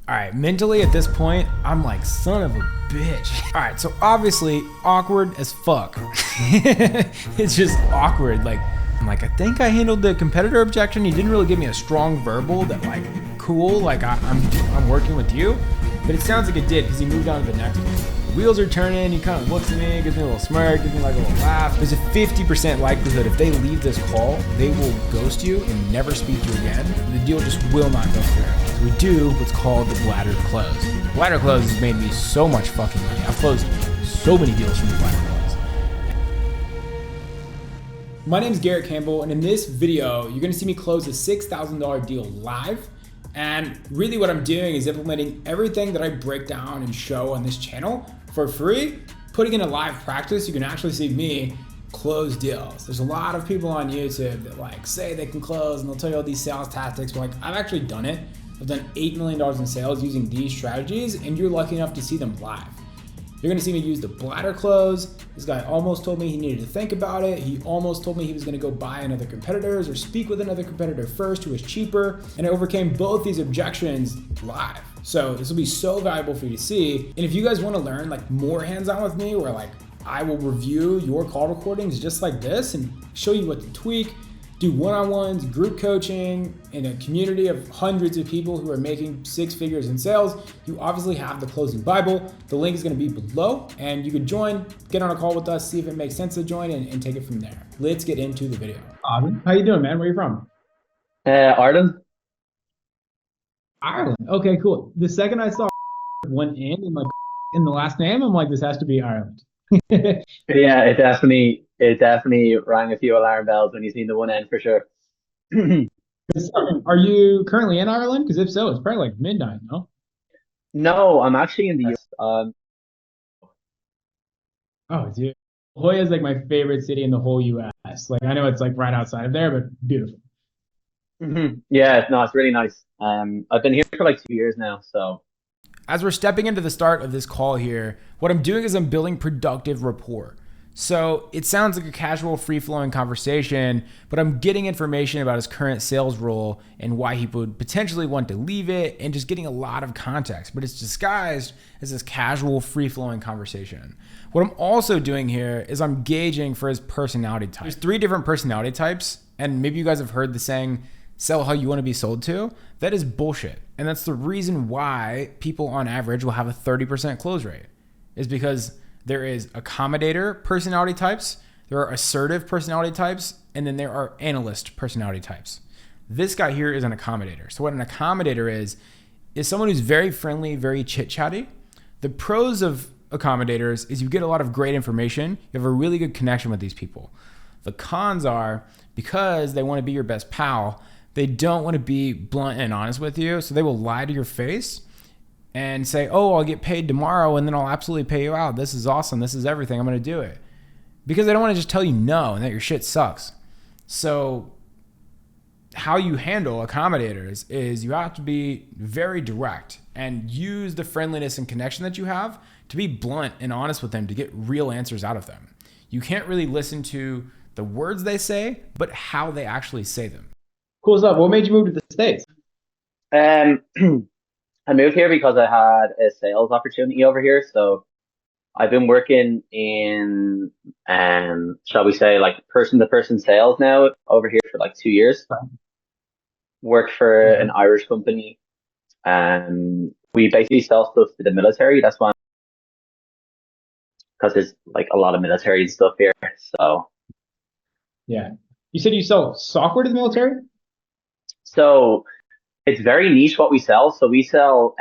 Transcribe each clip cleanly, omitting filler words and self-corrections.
All right, mentally at this point, I'm like, son of a bitch. All right, so obviously awkward as fuck. It's just awkward. Like, I'm like, I think I handled the competitor objection. He didn't really give me a strong verbal that like, cool, like I'm working with you. But it sounds like it did because he moved on to the next one. Wheels are turning, he kind of looks at me, gives me a little smirk, gives me like a little laugh. There's a 50% likelihood if they leave this call, they will ghost you and never speak to you again. The deal just will not go through. So we do what's called the bladder close. Bladder close has made me so much fucking money. I've closed so many deals from the bladder close. My name is Garrett Campbell, and in this video, you're gonna see me close a $6,000 deal live. And really what I'm doing is implementing everything that I break down and show on this channel for free, putting in a live practice. You can actually see me close deals. There's a lot of people on YouTube that like say they can close and they'll tell you all these sales tactics, but like I've actually done it. I've done $8 million in sales using these strategies, and you're lucky enough to see them live. You're gonna see me use the bladder close. This guy almost told me he needed to think about it. He almost told me he was gonna go buy another competitor's or speak with another competitor first who was cheaper. And I overcame both these objections live. So this will be so valuable for you to see. And if you guys wanna learn like more hands-on with me, where like I will review your call recordings just like this and show you what to tweak, do one-on-ones, group coaching in a community of hundreds of people who are making 6 figures in sales, you obviously have the Closing Bible. The link is gonna be below, and you can join, get on a call with us, see if it makes sense to join, and take it from there. Let's get into the video. Awesome. How you doing, man? Where are you from? Ireland. Ireland. Okay, cool. The second I saw one in the last name, I'm like, this has to be Ireland. Yeah, it definitely rang a few alarm bells when you seen the one end for sure. Are you currently in Ireland? Because if so, it's probably like midnight, no? No, I'm actually in the US. Oh, dude. La Jolla is like my favorite city in the whole US. Like I know it's like right outside of there, but beautiful. Yeah, no, it's really nice. I've been here for like 2 years now, so As we're stepping into the start of this call here, what I'm doing is I'm building productive rapport. So it sounds like a casual, free-flowing conversation, but I'm getting information about his current sales role and why he would potentially want to leave it, and just getting a lot of context, but it's disguised as this casual, free-flowing conversation. What I'm also doing here is I'm gauging for his personality type. There's 3 different personality types, and maybe you guys have heard the saying, sell how you want to be sold to. That is bullshit. And that's the reason why people on average will have a 30% close rate, is because there is accommodator personality types, there are assertive personality types, and then there are analyst personality types. This guy here is an accommodator. So what an accommodator is someone who's very friendly, very chit-chatty. The pros of accommodators is you get a lot of great information. You have a really good connection with these people. The cons are, because they want to be your best pal, they don't want to be blunt and honest with you. So they will lie to your face and say, oh, I'll get paid tomorrow and then I'll absolutely pay you out. This is awesome. This is everything. I'm going to do it. Because they don't want to just tell you no and that your shit sucks. So how you handle accommodators is you have to be very direct and use the friendliness and connection that you have to be blunt and honest with them to get real answers out of them. You can't really listen to the words they say, but how they actually say them. Cool stuff. What made you move to the States? um, I moved here because I had a sales opportunity over here. So I've been working in, shall we say, like person-to-person sales now over here for like 2 years. Worked for an Irish company. We basically sell stuff to the military. That's why, because there's like a lot of military and stuff here. So Yeah. You said you sell software to the military? So it's very niche what we sell. So we sell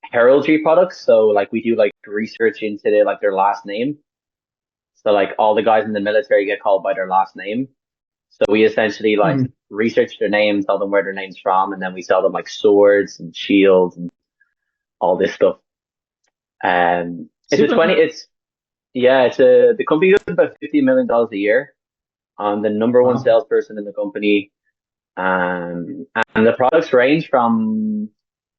heraldry products. So like we do like research into their last name. So like all the guys in the military get called by their last name. So we essentially like research their names, tell them where their name's from, and then we sell them like swords and shields and all this stuff. It's a 20. The company does about $50 million a year. I'm the number one salesperson in the company. And the products range from,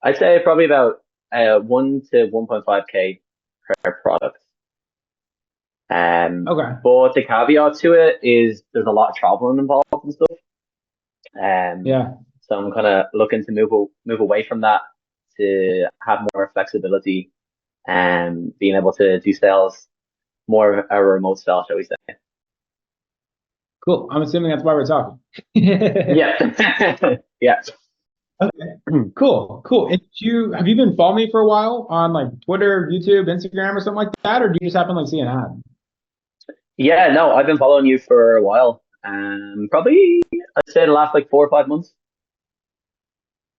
I'd say probably about 1 to 1.5K per product. Okay. But the caveat to it is there's a lot of traveling involved and stuff. Yeah. So I'm kind of looking to move away from that to have more flexibility and being able to do sales more of a remote style, shall we say. Cool. I'm assuming that's why we're talking. Yeah. Yeah. Okay. Cool. Cool. And have you been following me for a while on like Twitter, YouTube, Instagram, or something like that, or do you just happen to like see an ad? Yeah, no, I've been following you for a while. Probably I'd say the last like 4 or 5 months.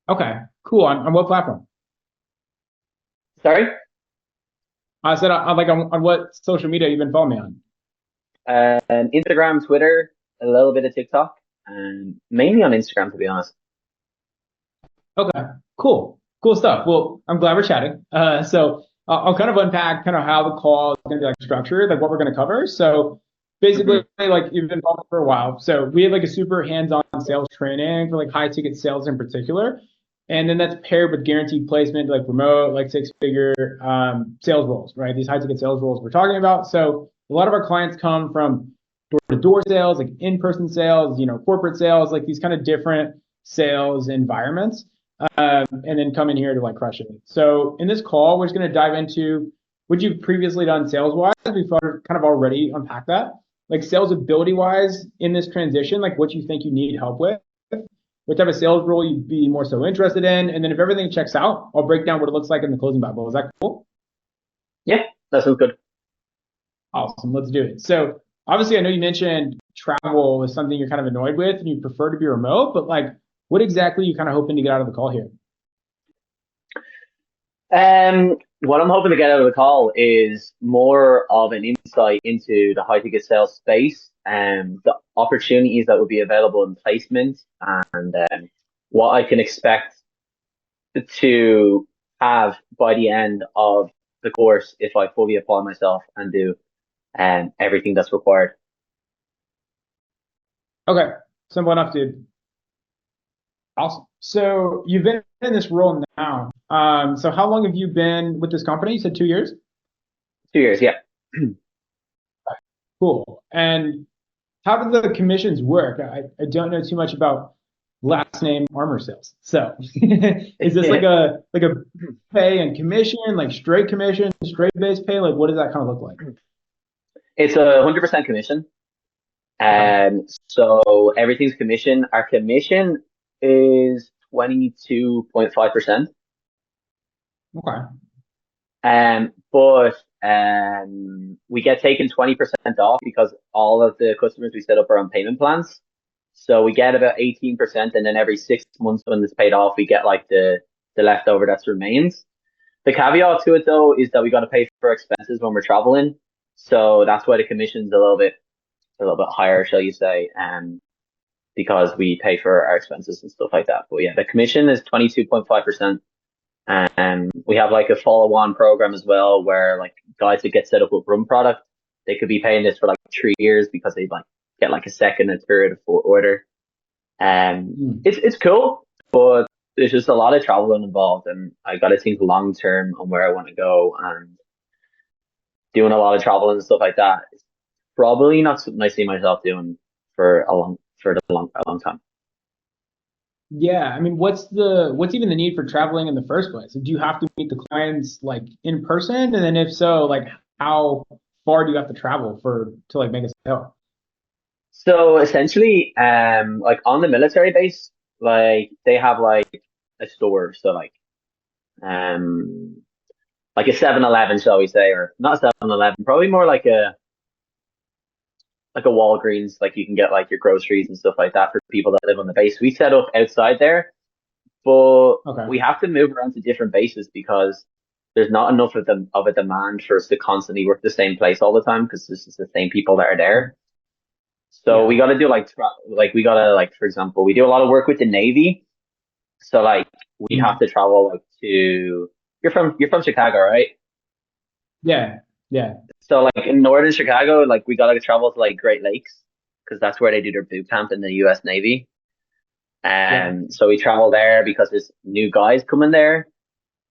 Okay. Cool. On what platform? Sorry. I said on what social media you've been following me on. Instagram, Twitter, a little bit of TikTok, and mainly on Instagram, to be honest. Okay, cool, cool stuff. Well, I'm glad we're chatting. So I'll kind of unpack kind of how the call is going to be like structured, like what we're going to cover. So basically, Hmm. like you've been following for a while. So we have like a super hands-on sales training for like high ticket sales in particular, and then that's paired with guaranteed placement, like remote, like six-figure sales roles, right? These high ticket sales roles we're talking about. So a lot of our clients come from door-to-door sales, like in-person sales, corporate sales, like these kind of different sales environments, and then come in here to like crush it. So in this call, we're just going to dive into what you've previously done sales wise. We've kind of already unpacked that, like sales ability wise in this transition, like what you think you need help with, what type of sales role you'd be more so interested in, and then if everything checks out, I'll break down what it looks like in the closing Bible. Is that cool? Yeah, that sounds good. Awesome. Let's do it. So obviously, I know you mentioned travel is something you're kind of annoyed with and you prefer to be remote, but like, what exactly are you kind of hoping to get out of the call here? What I'm hoping to get out of the call is more of an insight into the high ticket sales space and the opportunities that would be available in placement and what I can expect to have by the end of the course if I fully apply myself and do everything that's required. Okay. Simple enough, dude. Awesome. So you've been in this role now. So how long have you been with this company? You said 2 years? 2 years, yeah. Cool. And how do the commissions work? I don't know too much about last name armor sales. So is this like a pay and commission, like straight commission, straight base pay? Like what does that kind of look like? It's 100% commission. Okay. So everything's commission. Our commission is 22.5%. Okay. But we get taken 20% off because all of the customers we set up are on payment plans. So we get about 18%, and then every 6 months when it's paid off, we get like the leftover that remains. The caveat to it though is that we got to pay for expenses when we're traveling. So that's why the commission's a little bit higher, shall you say, because we pay for our expenses and stuff like that. But yeah, the commission is 22.5%. And we have like a follow-on program as well where like guys that get set up with Rum product, they could be paying this for like 3 years because they like get like a second and third or fourth order. Hmm. It's cool, but there's just a lot of traveling involved, and I got to think long term on where I want to go. And doing a lot of traveling and stuff like that is probably not something I see myself doing a long time. Yeah, I mean, what's even the need for traveling in the first place? Do you have to meet the clients like in person? And then if so, like how far do you have to travel for to like make a sale? So essentially, like on the military base, like they have like a store, so um, like a 7-Eleven, shall we say, or not a 7-Eleven, probably more like a Walgreens, like you can get like your groceries and stuff like that for people that live on the base. We set up outside there, but Okay. we have to move around to different bases because there's not enough of a demand for us to constantly work the same place all the time because this is the same people that are there. So we Yeah. got to do like we got to like for example, we do a lot of work with the Navy. So like we have Mm. to travel like to you're from Chicago, right? Yeah. Yeah. So like in northern Chicago, like we got to travel to like Great Lakes because that's where they do their boot camp in the U.S. Navy. Yeah. And so we travel there because there's new guys coming there.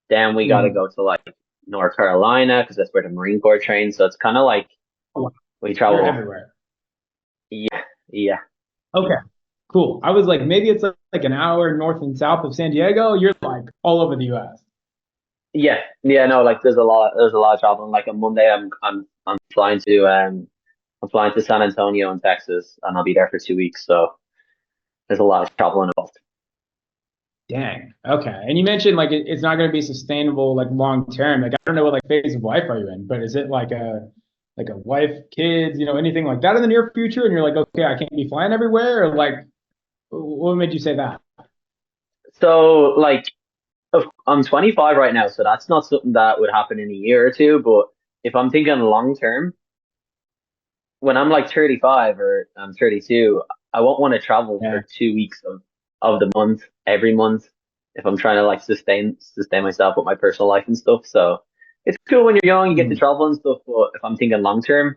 Then we got to Mm. go to like North Carolina because that's where the Marine Corps trains. So it's kind of like Oh, wow. we You're travel. everywhere. Yeah, yeah. Okay. Cool. I was like, maybe it's like an hour north and south of San Diego. You're like all over the US. Yeah, yeah, no, like there's a lot of traveling. Like on Monday, I'm flying to I'm flying to San Antonio in Texas, and I'll be there for 2 weeks. So there's a lot of traveling involved. Dang. Okay. And you mentioned like it's not going to be sustainable like long term. Like I don't know what like phase of life are you in, but is it like a wife, kids, anything like that in the near future? And you're like, okay, I can't be flying everywhere, or like what made you say that? So like I'm 25 right now, so that's not something that would happen in a year or two. But if I'm thinking long term, when I'm like 35 or I'm 32, I won't want to travel for Yeah. 2 weeks of the month every month if I'm trying to like sustain myself with my personal life and stuff. So it's cool when you're young, you get to Mm. travel and stuff. But if I'm thinking long term,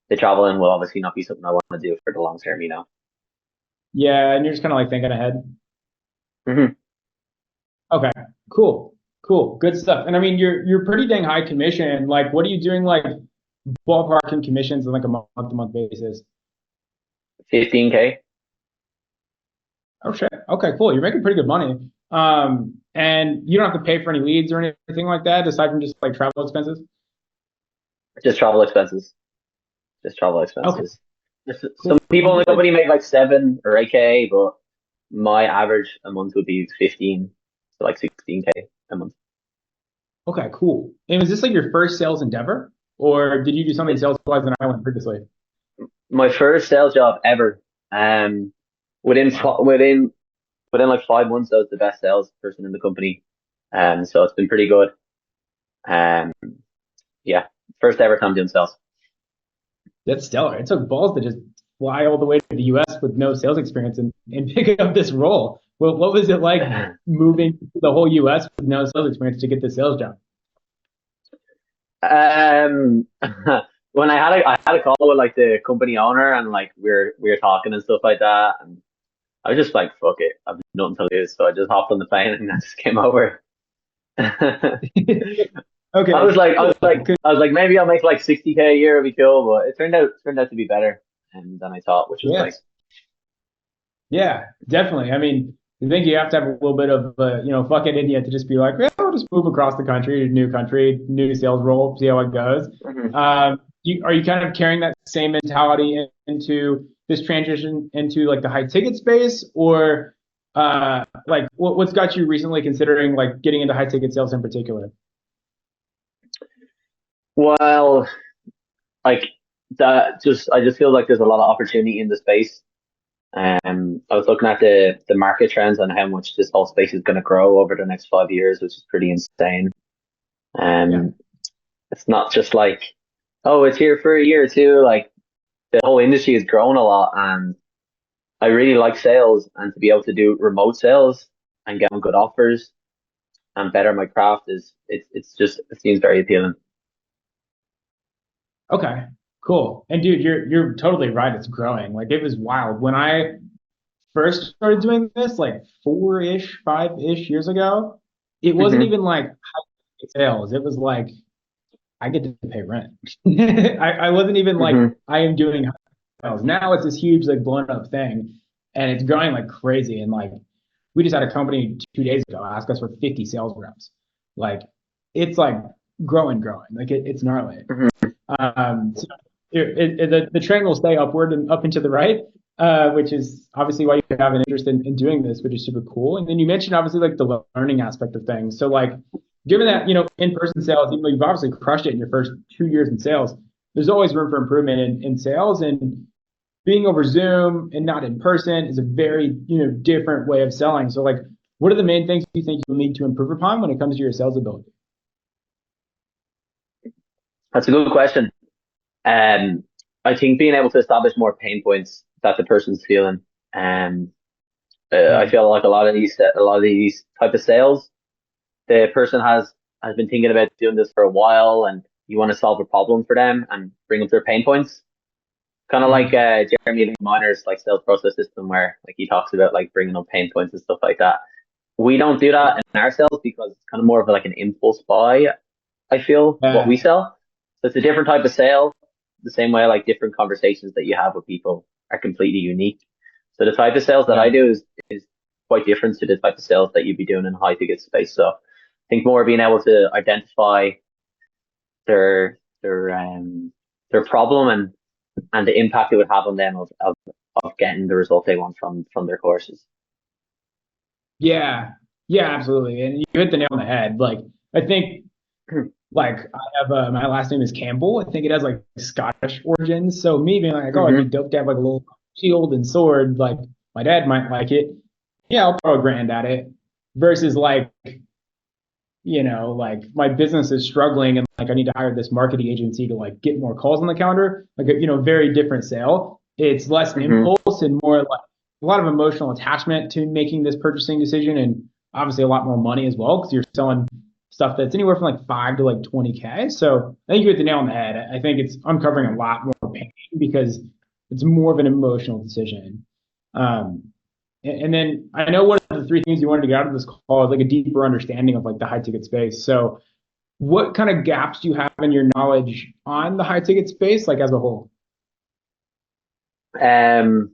the traveling will obviously not be something I want to do for the long term, you know. Yeah, and you're just kind of like thinking ahead. Hmm. Okay, cool, cool, good stuff. And I mean, you're pretty dang high commission. Like, what are you doing like ballparking commissions on like a month to month basis? 15K. Oh shit. Okay, cool. You're making pretty good money. And you don't have to pay for any leads or anything like that, aside from just like travel expenses. Just travel expenses. Just travel Okay, expenses. Some cool. people And in you the said, company make like 7 or 8K, but my average a month would be 15, so like 16K a month. okay, cool. And was this like your first sales endeavor, or did you do something It's sales wise in Ireland previously? my first sales job ever. Um, within Wow. within like 5 months, I was the best salesperson in the company. So it's been pretty good. Um, yeah, first ever time doing sales. That's stellar. It took balls to just fly all the way to the US with no sales experience and pick up this role. Well, what was it like moving to the whole US with no sales experience to get the sales job? Um, when I had a call with like the company owner and like we were talking and stuff like that, and I was just like, fuck it, I've nothing to lose, so I just hopped on the plane and I just came over. I Okay, was like, I was cool. like, I was like, maybe I'll make like 60K a year, it'd be cool, but it turned out to be better than I thought, which was Yeah. nice. Yeah, definitely. I mean, I think you have to have a little bit of, fucking idiot to just be like, yeah, I'll just move across the country to a new country, new sales role, see how it goes. Hmm. Are you kind of carrying that same mentality into this transition into like the high ticket space, or like what's got you recently considering like getting into high ticket sales in particular? Well, like that, just I just feel like there's a lot of opportunity in the space. I was looking at the market trends and how much this whole space is going to grow over the next 5 years, which is pretty insane. Yeah. Um, it's not just like, oh, it's here for a year or two. Like the whole industry has grown a lot, and I really like sales, and to be able to do remote sales and get on good offers and better my craft it's just it seems very appealing. Okay. Cool. And dude, you're totally right. It's growing. Like it was wild when I first started doing this like 4-ish, 5-ish years ago, it wasn't Hmm. even like high sales. It was like I get to pay rent. I wasn't even like Hmm. I am doing high sales. Now it's this huge like blown up thing and it's growing like crazy. And like we just had a company 2 days ago ask us for 50 sales reps. Like it's like growing. Like it's gnarly. Hmm. So the trend will stay upward and up and to the right, which is obviously why you have an interest in doing this, which is super cool. And then you mentioned obviously like the learning aspect of things. So like, given that in-person sales, even though you've obviously crushed it in your first 2 years in sales, there's always room for improvement in sales. And being over Zoom and not in person is a very different way of selling. So like, what are the main things you think you'll need to improve upon when it comes to your sales ability? That's a good question. um I think being able to establish more pain points that the person's feeling. um I Mm. feel like a lot of these type of sales, the person has been thinking about doing this for a while, and you want to solve a problem for them and bring up their pain points. Kind of like Mm. Jeremy Lee Miner's like sales process system, where like he talks about like bringing up pain points and stuff like that. We don't do that in our sales because it's kind of more of like an impulse buy. I feel what we Uh, sell, so it's a different type of sale. The same way, like different conversations that you have with people are completely unique. So the type of sales that I yeah. do is quite different to the type of sales that you'd be doing in a high ticket space. So think more being able to identify their problem and the impact it would have on them of getting the result they want from their courses. Yeah, yeah, absolutely. And you hit the nail on the head. Like, I think, like, I have my last name is Campbell. I think it has like Scottish origins. So me being like, oh, it'd be Hmm. dope to have like a little shield and sword. Like, my dad might like it. Yeah, I'll throw a grand at it. Versus like, like my business is struggling and like I need to hire this marketing agency to like get more calls on the calendar. Like, very different sale. It's less Hmm. impulse and more like a lot of emotional attachment to making this purchasing decision, and obviously a lot more money as well because you're selling stuff that's anywhere from like 5 to like 20K. So I think you hit the nail on the head. I think it's uncovering a lot more pain because it's more of an emotional decision. Um, and then I know one of the three things you wanted to get out of this call is like a deeper understanding of like the high ticket space. So what kind of gaps do you have in your knowledge on the high ticket space, like as a whole? Um,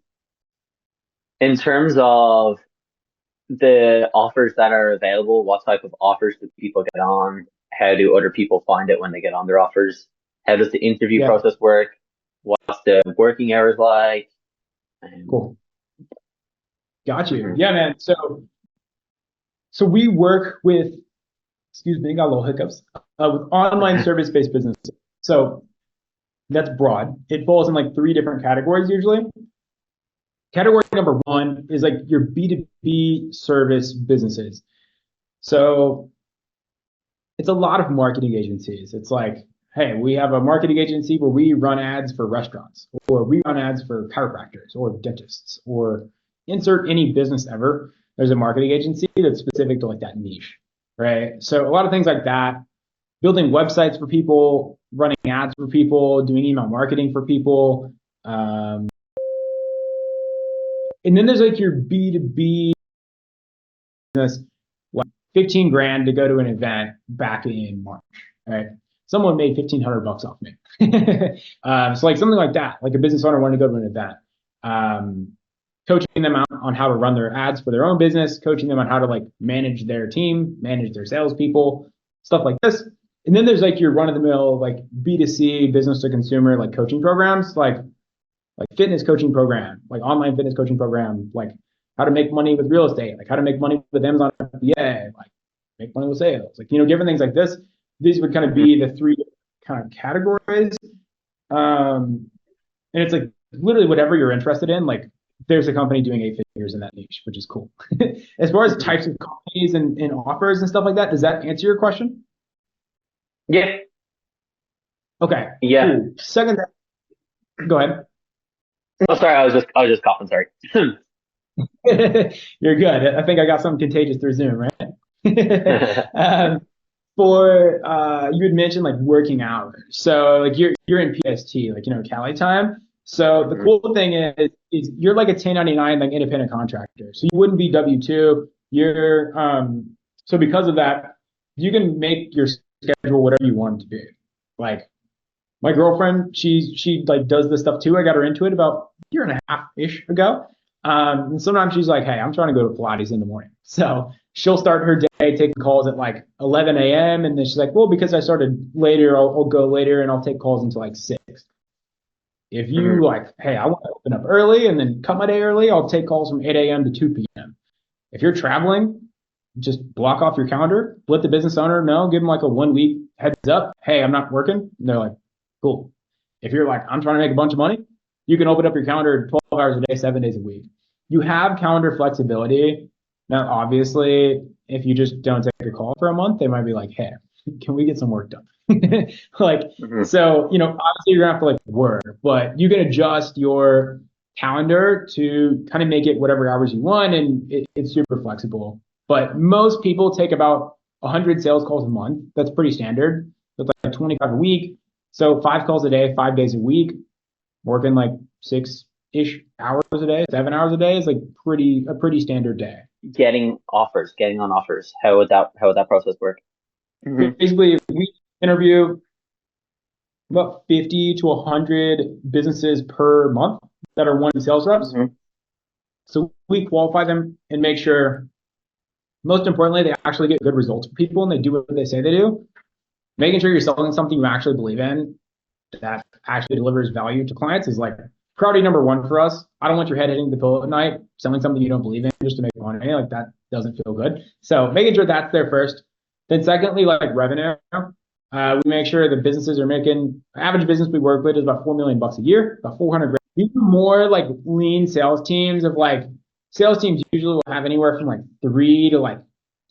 in terms of the offers that are available, what type of offers do people get on? How do other people find it when they get on their offers? How does the interview Yeah, process work? What's the working hours like? Um, cool. Got you. mhm. Yeah, man. So we work with, excuse me, got a little hiccups, with online service-based businesses. So that's broad. It falls in like three different categories usually. Category number one is like your B2B service businesses. So it's a lot of marketing agencies. It's like, hey, we have a marketing agency where we run ads for restaurants, or we run ads for chiropractors or dentists, or insert any business ever. There's a marketing agency that's specific to like that niche, right? So a lot of things like that, building websites for people, running ads for people, doing email marketing for people. Um, and then there's like your B2B business, like 15 grand to go to an event back in March, right? Someone made 1,500 bucks off me. So like something like that, like a business owner wanted to go to an event, coaching them out on how to run their ads for their own business, coaching them on how to like manage their team, manage their salespeople, stuff like this. And then there's like your run of the mill, like B2C business to consumer, like coaching programs, like fitness coaching program, like online fitness coaching program, like how to make money with real estate, like how to make money with Amazon FBA, like make money with sales, like different things like this. These would kind of Mhm. be the three kind of categories. And it's like literally whatever you're interested in, like there's a company doing 8 figures in that niche, which is cool. As far as Mhm. types of companies and offers and stuff like that, does that answer your question? Yeah, Okay, yeah. cool. Second, go ahead. Oh, sorry, I was just coughing. Sorry. You're good. I think I got something contagious through Zoom, right? um, for you had mentioned like working hours. So like you're in PST, like Cali time. So the Mhm. cool thing is you're like a 1099 like independent contractor. So you wouldn't be W-2. You're so because of that, you can make your schedule whatever you want it to be. Like my girlfriend, she like does this stuff too. I got her into it about a year and a half ish ago. And sometimes she's like, "Hey, I'm trying to go to Pilates in the morning." So she'll start her day taking calls at like 11 a.m. And then she's like, "Well, because I started later, I'll go later and I'll take calls until like 6." If you Mhm. like, "Hey, I want to open up early and then cut my day early, I'll take calls from 8 a.m. to 2 p.m." If you're traveling, just block off your calendar, let the business owner know, give them like a 1 week heads up. Hey, I'm not working. And they're like, cool. If you're like, I'm trying to make a bunch of money, you can open up your calendar 12 hours a day, 7 days a week. You have calendar flexibility. Now, obviously, if you just don't take a call for a month, they might be like, hey, can we get some work done? Like, Mhm. so, obviously you're gonna have to like work, but you can adjust your calendar to kind of make it whatever hours you want, and it's super flexible. But most people take about 100 sales calls a month. That's pretty standard. That's like 25 a week. So 5 calls a day, 5 days a week, working like 6-ish hours a day, 7 hours a day is like a pretty standard day. Getting on offers. How would that process work? Mhm. Basically, we interview about 50 to 100 businesses per month that are one sales reps. Mhm. So we qualify them and make sure most importantly, they actually get good results for people and they do what they say they do. Making sure you're selling something you actually believe in that actually delivers value to clients is like priority number one for us. I don't want your head hitting the pillow at night, selling something you don't believe in just to make money. Like that doesn't feel good. So making sure that's there first. Then secondly, like revenue, we make sure the businesses are making average business we work with is about 4 million bucks a year, about 400 grand. These are more like lean sales teams of like sales teams usually will have anywhere from like 3 to like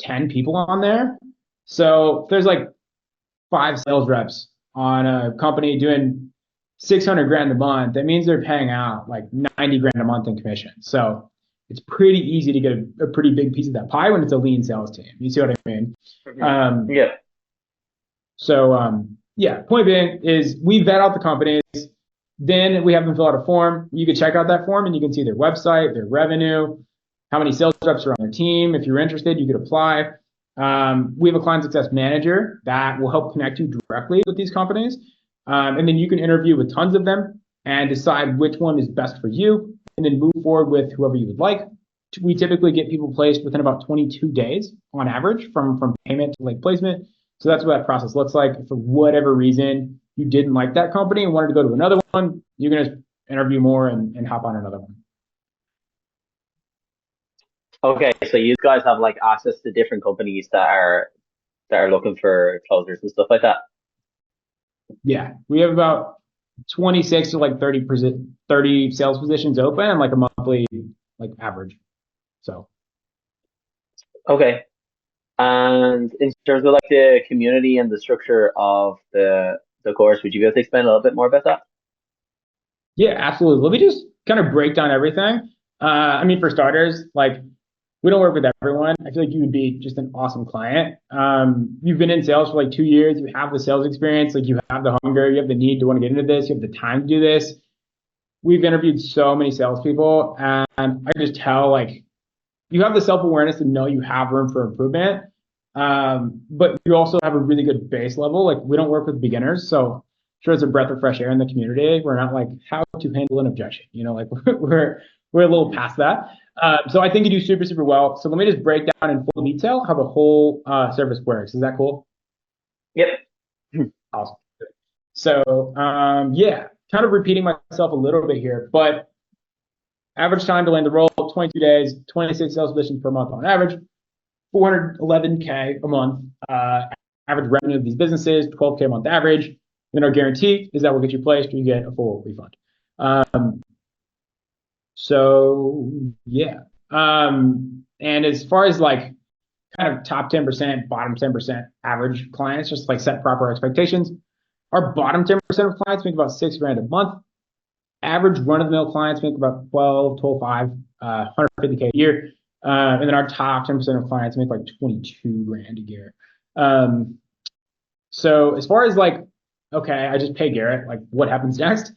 10 people on there. So if there's like 5 sales reps on a company doing 600 grand a month, that means they're paying out like 90 grand a month in commission. So it's pretty easy to get a pretty big piece of that pie when it's a lean sales team. You see what I mean? Yeah. Yeah, point being is we vet out the companies. Then we have them fill out a form. You can check out that form and you can see their website, their revenue, how many sales reps are on their team. If you're interested, you could apply. We have a client success manager that will help connect you directly with these companies. And then you can interview with tons of them and decide which one is best for you and then move forward with whoever you would like. We typically get people placed within about 22 days on average from payment to like placement. So that's what that process looks like. If for whatever reason you didn't like that company and wanted to go to another one, you can just interview more and hop on another one. Okay, so you guys have like access to different companies that are looking for closers and stuff like that. Yeah, we have about 26 to like 30 sales positions open and like a monthly like average. So Okay. And in terms of like the community and the structure of the course, would you be able to explain a little bit more about that? yeah, absolutely. Let me just kind of break down everything. I mean, for starters, like we don't work with everyone. I feel like you would be just an awesome client. You've been in sales for like 2 years. You have the sales experience. Like you have the hunger. You have the need to want to get into this. You have the time to do this. We've interviewed so many salespeople, and I just tell like you have the self awareness to know you have room for improvement. But you also have a really good base level. Like we don't work with beginners, so sure it's a breath of fresh air in the community. We're not like how to handle an objection. Like we're a little past that. So I think you do super super well. So let me just break down in full detail how the whole service works. Is that cool? Yep. Awesome. So yeah, kind of repeating myself a little bit here, but average time to land the role 22 days, 26 sales positions per month on average. 411K a month, average revenue of these businesses, 12K a month average. Then our guarantee is that we'll get you placed or you get a full refund. So yeah. And as far as like kind of top 10%, bottom 10% average clients, just like set proper expectations. Our bottom 10% of clients make about 6 grand a month. Average run-of-the-mill clients make about 12.5, 150K a year. And then our top 10% of clients make like 22 grand a year. So as far as like, okay, I just pay Garrett, like what happens next?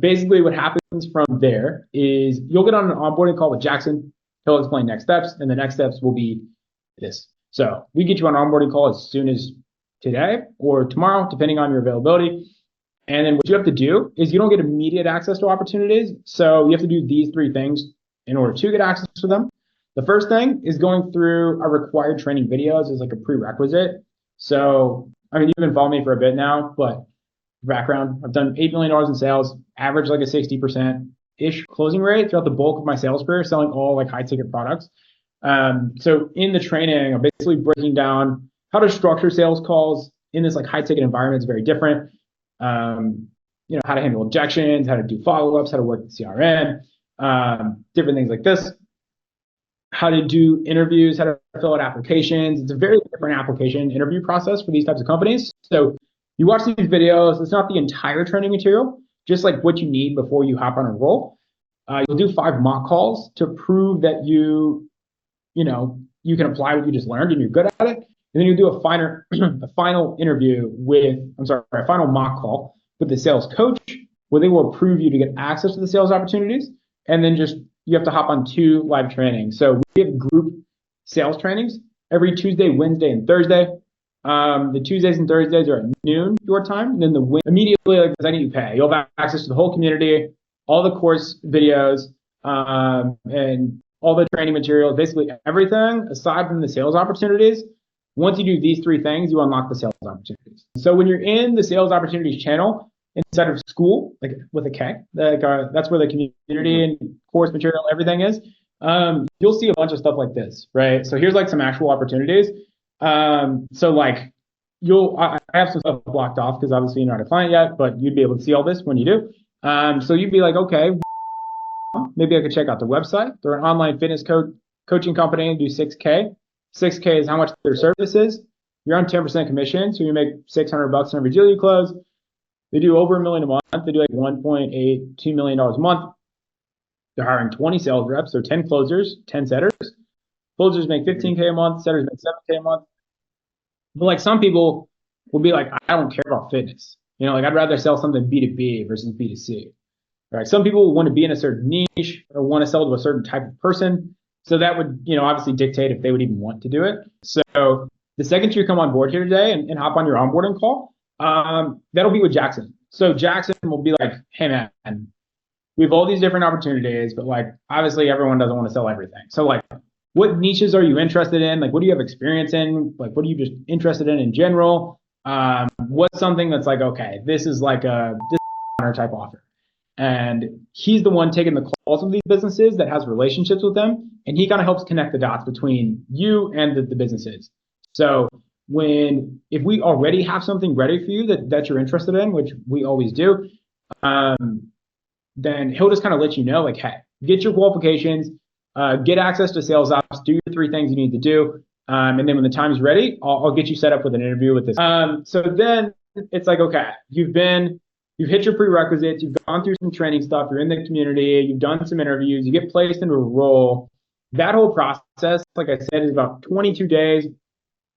Basically what happens from there is you'll get on an onboarding call with Jackson. He'll explain next steps, and the next steps will be this. So we get you on an onboarding call as soon as today or tomorrow, depending on your availability. And then what you have to do is you don't get immediate access to opportunities. So you have to do these 3 things in order to get access to them. The first thing is going through our required training videos as like a prerequisite. So, I mean, you've been following me for a bit now, but background, I've done $8 million in sales, average like a 60%-ish closing rate throughout the bulk of my sales career, selling all like high ticket products. So in the training, I'm basically breaking down how to structure sales calls in this like high ticket environment. It's very different. How to handle objections, how to do follow-ups, how to work with CRM, different things like this, how to do interviews, how to fill out applications. It's a very different application interview process for these types of companies. So you watch these videos, it's not the entire training material, just like what you need before you hop on a roll. You'll do 5 mock calls to prove that you can apply what you just learned and you're good at it. And then you do a final interview a final mock call with the sales coach where they will approve you to get access to the sales opportunities. And then you have to hop on 2 live trainings. So we have group sales trainings every Tuesday, Wednesday, and Thursday. The Tuesdays and Thursdays are at noon your time. And then immediately, like the second you pay, you'll have access to the whole community, all the course videos, and all the training materials, basically everything aside from the sales opportunities. Once you do these three things, you unlock the sales opportunities. So when you're in the sales opportunities channel, instead of school, like with a K, like that's where the community and course material, everything is. You'll see a bunch of stuff like this, right? So here's like some actual opportunities. So like I have some stuff blocked off because obviously you're not a client yet, but you'd be able to see all this when you do. So you'd be like, okay, maybe I could check out their website. They're an online fitness coaching company and do 6K. 6K is how much their service is. You're on 10% commission, so you make $600 on every deal you close. They do over $1 million a month. They do like $1.8, $2 million a month. They're hiring 20 sales reps. So 10 closers, 10 setters. Closers make 15K a month. Setters make 7K a month. But like some people will be like, I don't care about fitness. You know, like I'd rather sell something B2B versus B2C. Right? Some people want to be in a certain niche or want to sell to a certain type of person. So that would, obviously dictate if they would even want to do it. So the second you come on board here today and hop on your onboarding call, that'll be with Jackson. So Jackson will be like, hey man, we have all these different opportunities, but like obviously everyone doesn't want to sell everything. So like what niches are you interested in? Like what do you have experience in? Like what are you just interested in general? What's something that's like, okay, this is like this type offer. And he's the one taking the calls of these businesses that has relationships with them. And he kind of helps connect the dots between you and the businesses. So if we already have something ready for you that you're interested in, which we always do, then he'll just kind of let you know, like, hey, get your qualifications, get access to sales ops, do your three things you need to do. And then when the time's ready, I'll get you set up with an interview with this. So then it's like, okay, you've hit your prerequisites, you've gone through some training stuff, you're in the community, you've done some interviews, you get placed into a role. That whole process, like I said, is about 22 days.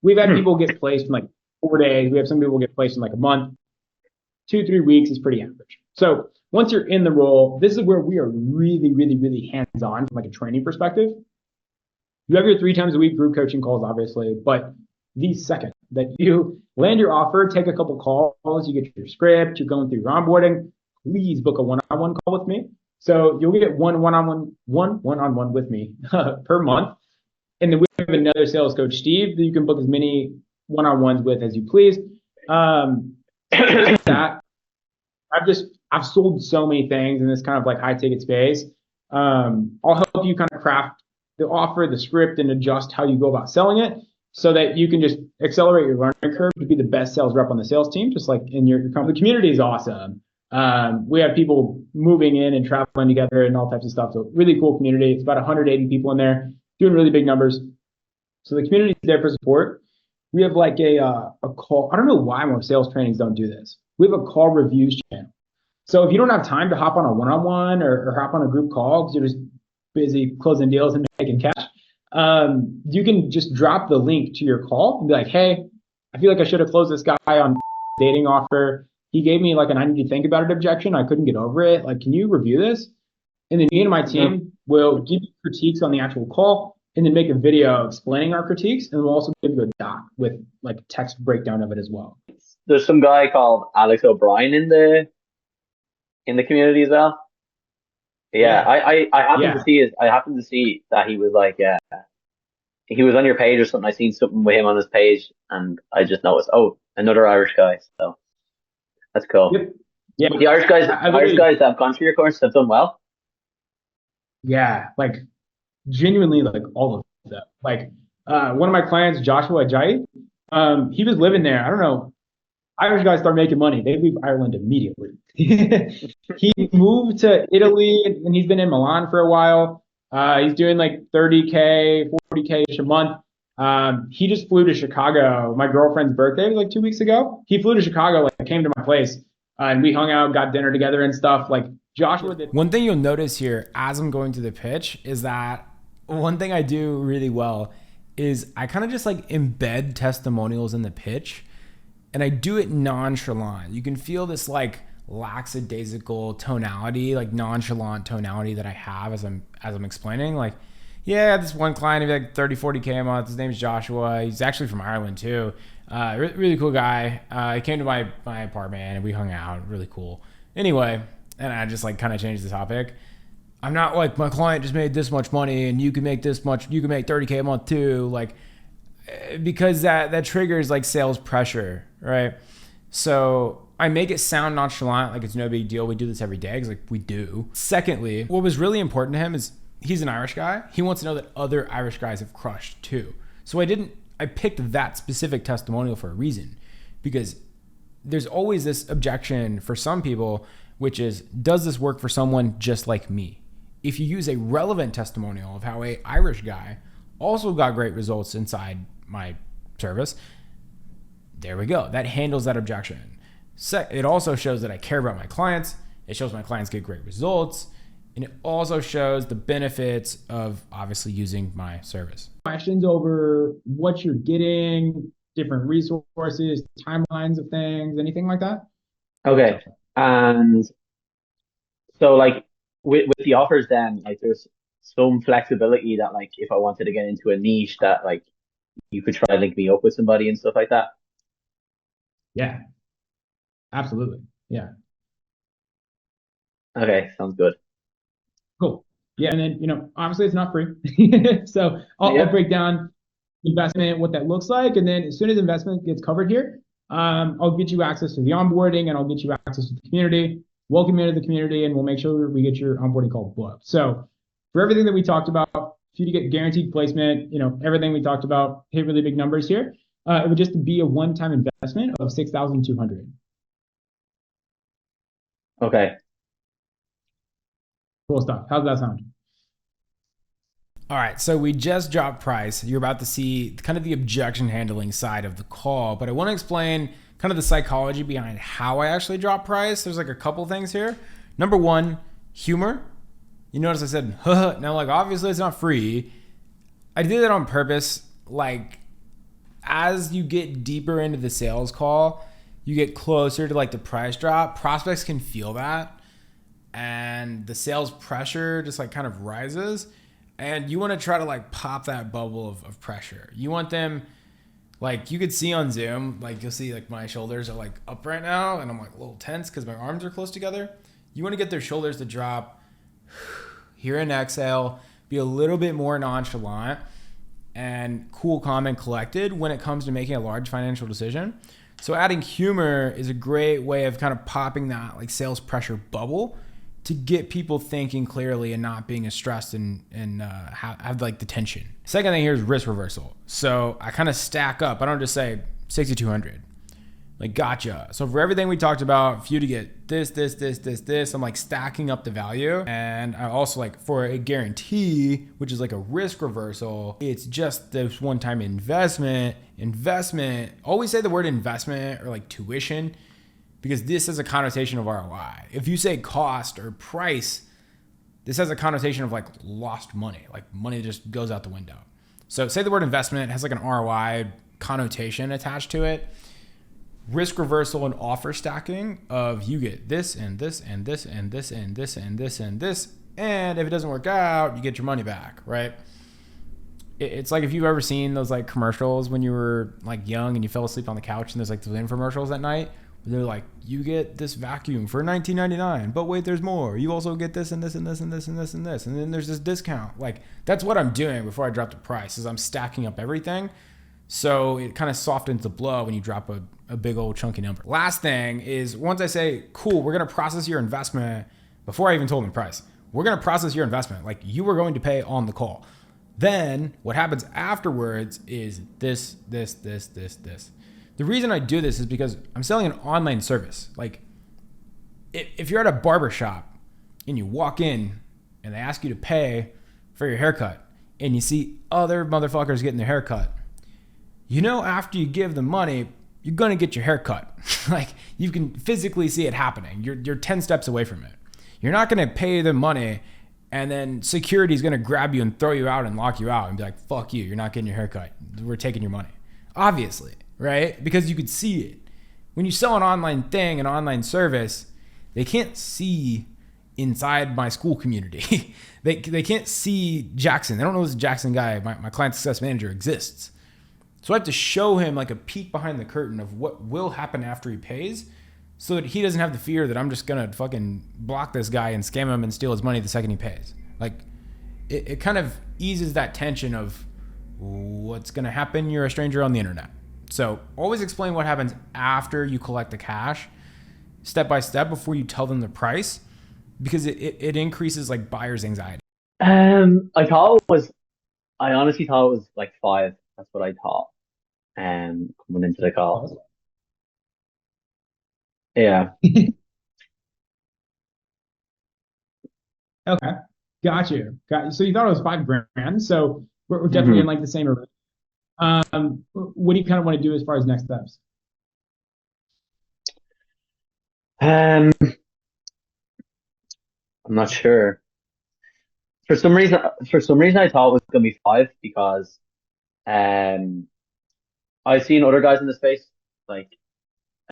We've had people get placed in like 4 days. We have some people get placed in like a month. 2-3 weeks is pretty average. So once you're in the role, this is where we are really, really, really hands-on from like a training perspective. You have your 3 times a week group coaching calls, obviously, but the second that you land your offer, take a couple calls, you get your script, you're going through your onboarding, please book a one-on-one call with me. So you'll get one-on-one with me per month. And then we have another sales coach, Steve, that you can book as many one-on-ones with as you please. That I've sold so many things in this kind of like high ticket space. I'll help you kind of craft the offer, the script, and adjust how you go about selling it so that you can just accelerate your learning curve to be the best sales rep on the sales team, just like in your company. The community is awesome. We have people moving in and traveling together and all types of stuff. So really cool community. It's about 180 people in there doing really big numbers. So the community is there for support. We have like a call. I don't know why most sales trainings don't do this. We have a call reviews channel. So if you don't have time to hop on a one-on-one or hop on a group call because you're just busy closing deals and making cash, you can just drop the link to your call and be like, hey, I feel like I should have closed this guy on dating offer. He gave me like an I need to think about it objection. I couldn't get over it. Like, can you review this? And then me and my team will give you critiques on the actual call and then make a video explaining our critiques. And we'll also give you a doc with like text breakdown of it as well. There's some guy called Alex O'Brien in the community as well. Yeah, I happened to see that he was like, he was on your page or something. I seen something with him on his page, and I just noticed, oh, another Irish guy. So that's cool. Yep. Yeah, the Irish guys that have gone through your course have done well. Yeah, like genuinely, like all of them. Like one of my clients, Joshua Ajayi, he was living there. I don't know. Irish guys start making money. They leave Ireland immediately. He moved to Italy and he's been in Milan for a while. He's doing like 30K, 40K-ish a month. He just flew to Chicago. My girlfriend's birthday was like 2 weeks ago. He flew to Chicago, like came to my place, and we hung out, got dinner together and stuff. Like Joshua did. One thing you'll notice here as I'm going through the pitch is that one thing I do really well is I kind of just like embed testimonials in the pitch. And I do it nonchalant. You can feel this like lackadaisical tonality, like nonchalant tonality that I have as I'm explaining. Like, yeah, this one client, he's like 30, 40K a month. His name's Joshua. He's actually from Ireland too. Really cool guy. He came to my apartment and we hung out. Really cool. Anyway, and I just like kind of changed the topic. I'm not like, my client just made this much money and you can make this much, you can make 30K a month too. Like, because that triggers like sales pressure, right? So I make it sound nonchalant, like it's no big deal. We do this every day, because like we do. Secondly, what was really important to him is he's an Irish guy. He wants to know that other Irish guys have crushed too. So I picked that specific testimonial for a reason, because there's always this objection for some people, which is, does this work for someone just like me? If you use a relevant testimonial of how a Irish guy also got great results inside my service, there we go. That handles that objection. It also shows that I care about my clients. It shows my clients get great results. And it also shows the benefits of obviously using my service. Questions over what you're getting, different resources, timelines of things, anything like that? Okay. And so like with the offers then, like there's some flexibility that like if I wanted to get into a niche that like you could try to link me up with somebody and stuff like that. Yeah, absolutely. Yeah. Okay, sounds good. Cool. Yeah. And then, obviously it's not free. So I'll break down investment, what that looks like. And then as soon as investment gets covered here, I'll get you access to the onboarding, and I'll get you access to the community, welcome you to the community, and we'll make sure we get your onboarding call booked. So for everything that we talked about, for you to get guaranteed placement, everything we talked about, hit really big numbers here, it would just be a one-time investment of $6,200. Okay. Cool stuff. How's that sound? All right, so we just dropped price. You're about to see kind of the objection handling side of the call, but I want to explain kind of the psychology behind how I actually drop price. There's like a couple things here. Number one, humor. You notice I said, huh. Now, like, obviously it's not free. I did that on purpose. Like, as you get deeper into the sales call, you get closer to like the price drop. Prospects can feel that, and the sales pressure just like kind of rises. And you want to try to like pop that bubble of pressure. You want them, like you could see on Zoom, like you'll see like my shoulders are like up right now and I'm like a little tense because my arms are close together. You want to get their shoulders to drop here and exhale, be a little bit more nonchalant and cool, calm, and collected when it comes to making a large financial decision. So adding humor is a great way of kind of popping that like sales pressure bubble to get people thinking clearly and not being as stressed and have like the tension. Second thing here is risk reversal. So I kind of stack up. I don't just say 6,200. Like, gotcha. So for everything we talked about, for you to get this, I'm like stacking up the value. And I also like for a guarantee, which is like a risk reversal, it's just this one-time investment. Always say the word investment or like tuition, because this has a connotation of ROI. If you say cost or price, this has a connotation of like lost money, like money just goes out the window. So say the word investment, it has like an ROI connotation attached to it. Risk reversal and offer stacking of you get this and this and this and this and this and this and this. And if it doesn't work out, you get your money back, right? It's like if you've ever seen those like commercials when you were like young and you fell asleep on the couch and there's like those infomercials at night. They're like, you get this vacuum for $19.99, but wait, there's more. You also get this and this and this and this and this and this. And then there's this discount. Like that's what I'm doing before I drop the price is I'm stacking up everything. So it kind of softens the blow when you drop a big old chunky number. Last thing is once I say, cool, we're going to process your investment before I even told them the price, we're going to process your investment. Like you were going to pay on the call. Then what happens afterwards is this. The reason I do this is because I'm selling an online service. Like if you're at a barber shop and you walk in and they ask you to pay for your haircut and you see other motherfuckers getting their haircut, after you give them money, you're going to get your haircut. Like you can physically see it happening. You're 10 steps away from it. You're not going to pay them money and then security is going to grab you and throw you out and lock you out and be like, fuck you. You're not getting your haircut. We're taking your money. Obviously. Right? Because you could see it. When you sell an online thing, an online service, they can't see inside my school community. they can't see Jackson. They don't know this Jackson guy, my client success manager, exists. So I have to show him like a peek behind the curtain of what will happen after he pays so that he doesn't have the fear that I'm just gonna fucking block this guy and scam him and steal his money the second he pays. Like, it kind of eases that tension of what's gonna happen. You're a stranger on the internet. So always explain what happens after you collect the cash, step by step, before you tell them the price, because it increases like buyer's anxiety. I honestly thought it was like five. That's what I thought. Coming into the call. Yeah. Okay. Got you. So you thought it was $5,000. So we're definitely in hmm like the same arena. What do you kind of want to do as far as next steps? Um, I'm not sure. For some reason, I thought it was gonna be five because um, I've seen other guys in the space like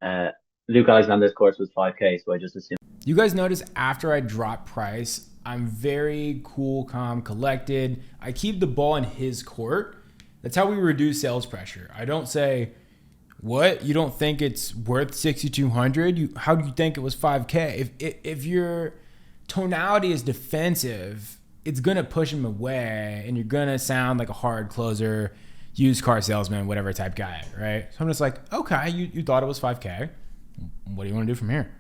uh, Luke Alexander's course was 5K, so I just assumed. You guys notice after I drop price, I'm very cool, calm, collected. I keep the ball in his court. That's how we reduce sales pressure. I don't say, "What? You don't think it's worth 6,200? How do you think it was 5K?" If your tonality is defensive, it's gonna push him away, and you're gonna sound like a hard closer, used car salesman, whatever type guy, right? So I'm just like, okay, you thought it was 5K. What do you want to do from here?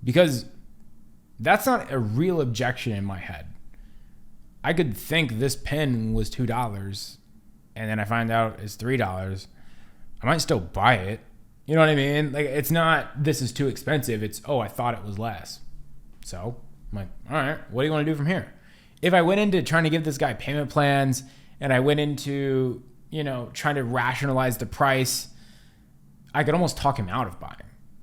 Because that's not a real objection in my head. I could think this pen was $2 and then I find out it's $3. I might still buy it. You know what I mean? Like, it's not, this is too expensive. It's, oh, I thought it was less. So I'm like, all right, what do you want to do from here? If I went into trying to give this guy payment plans and I went into, trying to rationalize the price, I could almost talk him out of buying.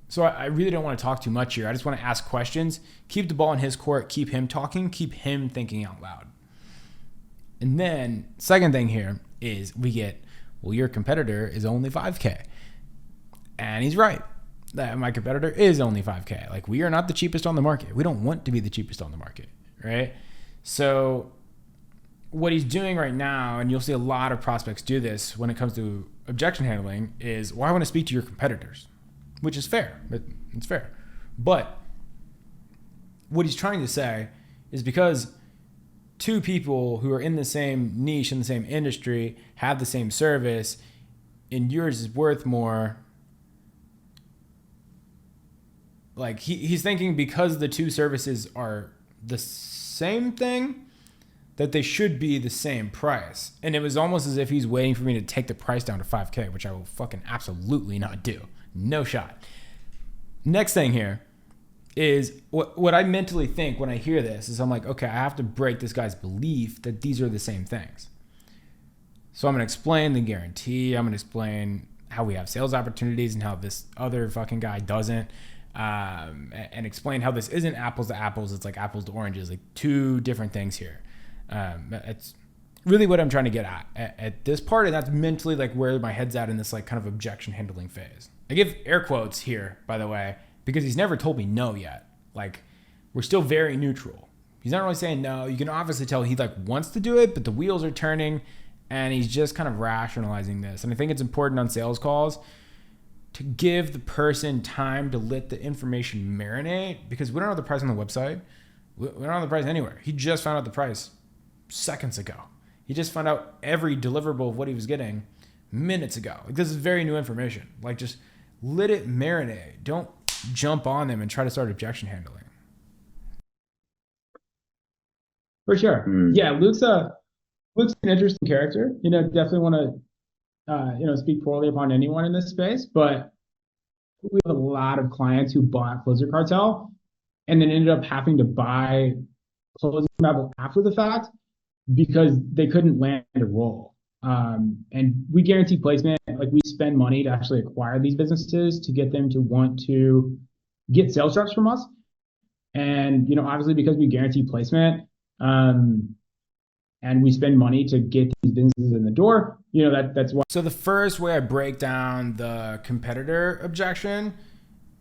So I really don't want to talk too much here. I just want to ask questions, keep the ball in his court, keep him talking, keep him thinking out loud. And then second thing here is we get, well, your competitor is only 5K. And he's right. That my competitor is only 5K. Like, we are not the cheapest on the market. We don't want to be the cheapest on the market, right? So what he's doing right now, and you'll see a lot of prospects do this when it comes to objection handling, is, well, I want to speak to your competitors, which is fair. It's fair. But what he's trying to say is, because two people who are in the same niche, in the same industry, have the same service, and yours is worth more, like, he's thinking because the two services are the same thing, that they should be the same price. And it was almost as if he's waiting for me to take the price down to 5K, which I will fucking absolutely not do. No shot. Next thing here is what I mentally think when I hear this is, I'm like, okay, I have to break this guy's belief that these are the same things. So I'm going to explain the guarantee. I'm going to explain how we have sales opportunities and how this other fucking guy doesn't. And explain how this isn't apples to apples. It's like apples to oranges, like two different things here. It's really what I'm trying to get at this part. And that's mentally like where my head's at in this like kind of objection handling phase. I give air quotes here, by the way, because he's never told me no yet. Like, we're still very neutral. He's not really saying no. You can obviously tell he like wants to do it, but the wheels are turning and he's just kind of rationalizing this. And I think it's important on sales calls to give the person time to let the information marinate, because we don't know the price on the website. We don't know the price anywhere. He just found out the price seconds ago. He just found out every deliverable of what he was getting minutes ago. Like, this is very new information. Like, just let it marinate. Don't jump on them and try to start objection handling. For sure. Yeah, Luke's an interesting character. Definitely want to speak poorly upon anyone in this space, but we have a lot of clients who bought Closer Cartel and then ended up having to buy Closing Babel after the fact because they couldn't land a role. And we guarantee placement. Like, we spend money to actually acquire these businesses to get them to want to get sales reps from us. And, obviously because we guarantee placement, and we spend money to get these businesses in the door, that's why. So the first way I break down the competitor objection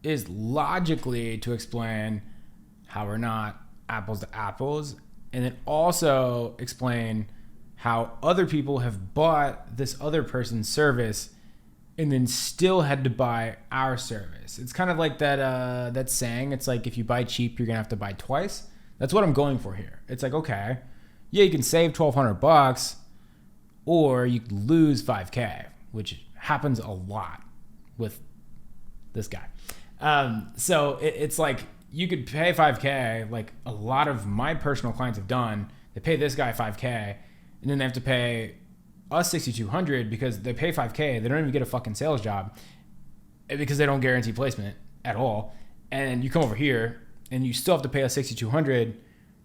is logically to explain how we're not apples to apples, and then also explain how other people have bought this other person's service and then still had to buy our service. It's kind of like that saying, it's like if you buy cheap, you're gonna have to buy twice. That's what I'm going for here. It's like, okay, yeah, you can save $1,200, or you could lose $5K, which happens a lot with this guy. So it's like you could pay $5K, like a lot of my personal clients have done. They pay this guy $5K, and then they have to pay us $6,200 because they pay $5K. They don't even get a fucking sales job because they don't guarantee placement at all. And you come over here and you still have to pay us $6,200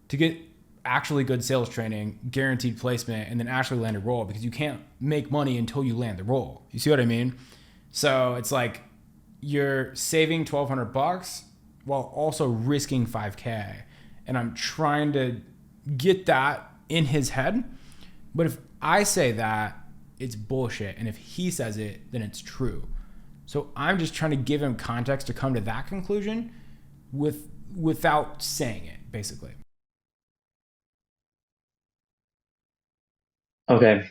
to get actually good sales training, guaranteed placement, and then actually land a role, because you can't make money until you land the role. You see what I mean? So it's like you're saving $1,200 while also risking $5K. And I'm trying to get that in his head. But if I say that, it's bullshit. And if he says it, then it's true. So I'm just trying to give him context to come to that conclusion without saying it, basically. Okay.